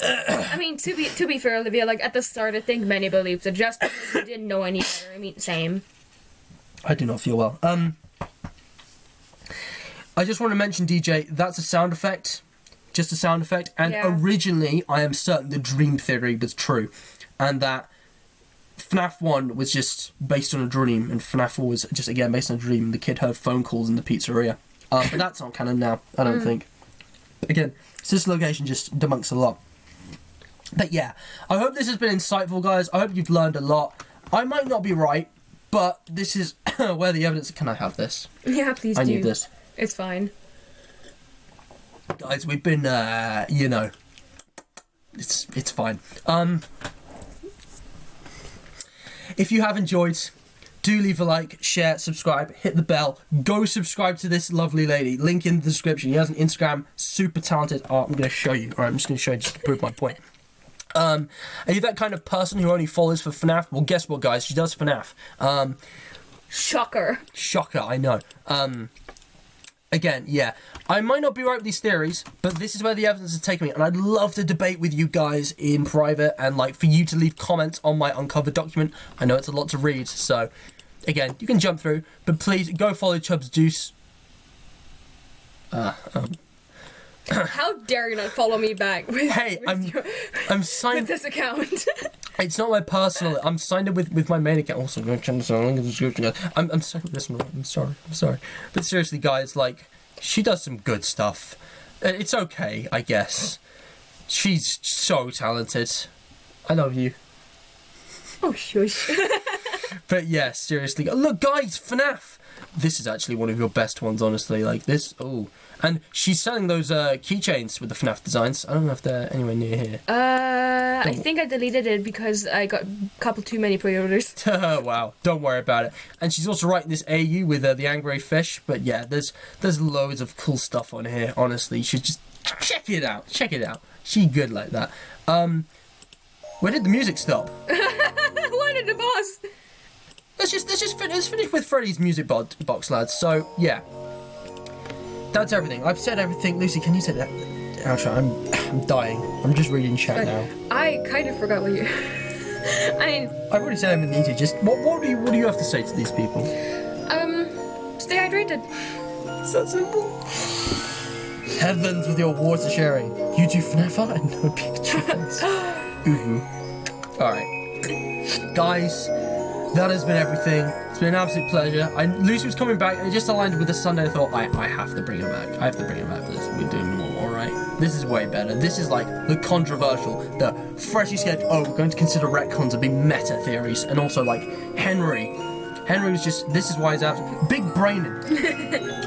I mean, to be fair, Olivia, like, at the start, I think many believed that just because they didn't know any better. I mean, same. I do not feel well. I just want to mention, DJ, that's a sound effect. Just a sound effect. And originally, I am certain the dream theory was true. And that FNaF 1 was just based on a dream. And FNaF 4 was just, again, based on a dream. The kid heard phone calls in the pizzeria. But that's not canon now, I don't think. Again, this location just debunks a lot. But yeah, I hope this has been insightful, guys. I hope you've learned a lot. I might not be right, but this is where the evidence... Can I have this? Yeah, please do. I need this. It's fine. Guys, we've been, you know... It's fine. If you have enjoyed, do leave a like, share, subscribe, hit the bell. Go subscribe to this lovely lady. Link in the description. He has an Instagram. Super talented. Oh, I'm going to show you. Alright, I'm just going to show you just to prove my point. Are you that kind of person who only follows for FNaF? Well, guess what, guys? She does FNaF. Shocker. Shocker, I know. Again, yeah. I might not be right with these theories, but this is where the evidence is taking me, and I'd love to debate with you guys in private, and, like, for you to leave comments on my uncovered document. I know it's a lot to read, so, again, you can jump through, but please, go follow Chubbs Juice. How dare you not follow me back with, I'm signed with this account. It's not my personal. I'm signed up with my main account. Also, I'm sorry with this one. I'm sorry. But seriously, guys, like, she does some good stuff. It's okay, I guess. She's so talented. I love you. Oh, shush. But yeah, seriously, look, guys, FNaF. This is actually one of your best ones, honestly. Like this. Oh. And she's selling those keychains with the FNaF designs. I don't know if they're anywhere near here. I think I deleted it because I got a couple too many pre-orders. Wow, don't worry about it. And she's also writing this AU with the angry fish. But yeah, there's loads of cool stuff on here. Honestly, you should just check it out. Check it out. She's good like that. Where did the music stop? Why did the boss? Let's finish with Freddy's music box, lads. So yeah. That's everything. I've said everything. Lucy, can you say that outro? I'm dying. I'm just reading chat now. I kind of forgot what you... I mean... I've already said everything easy. Just, what do you have to say to these people? Stay hydrated. It's that simple. Heavens with your water sharing. You do FNaF art and no Pikachu face. Alright. Guys, that has been everything. It's been an absolute pleasure. Lucy was coming back, and it just aligned with the Sunday. I thought, I have to bring her back. I have to bring her back for this. We're doing more, alright? This is way better. This is like the controversial, the freshly scared, we're going to consider retcons of being meta theories. And also, like, Henry was just, this is why he's absolute big braining.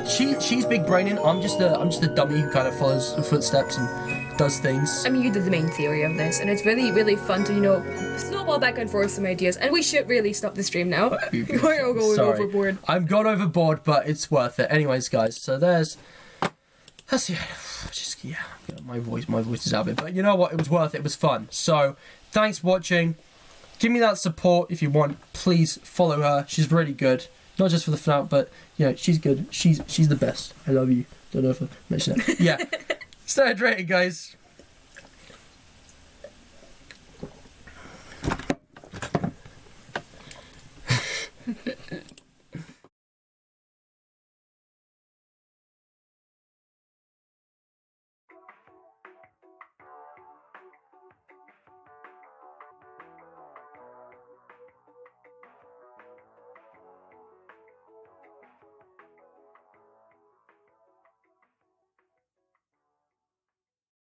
She's big braining. I'm just a dummy who kind of follows the footsteps and does things. I mean, you did the main theory of this, and it's really, really fun to, snowball back and forth some ideas. And we should really stop the stream now. We're all going overboard. I've gone overboard, but it's worth it. Anyways, guys, so that's my voice is out of it. But you know what? It was worth it. It was fun. So thanks for watching. Give me that support if you want. Please follow her. She's really good. Not just for the FNaF, but she's good. She's the best. I love you. Don't know if I mentioned that. Yeah. Stay hydrated, guys.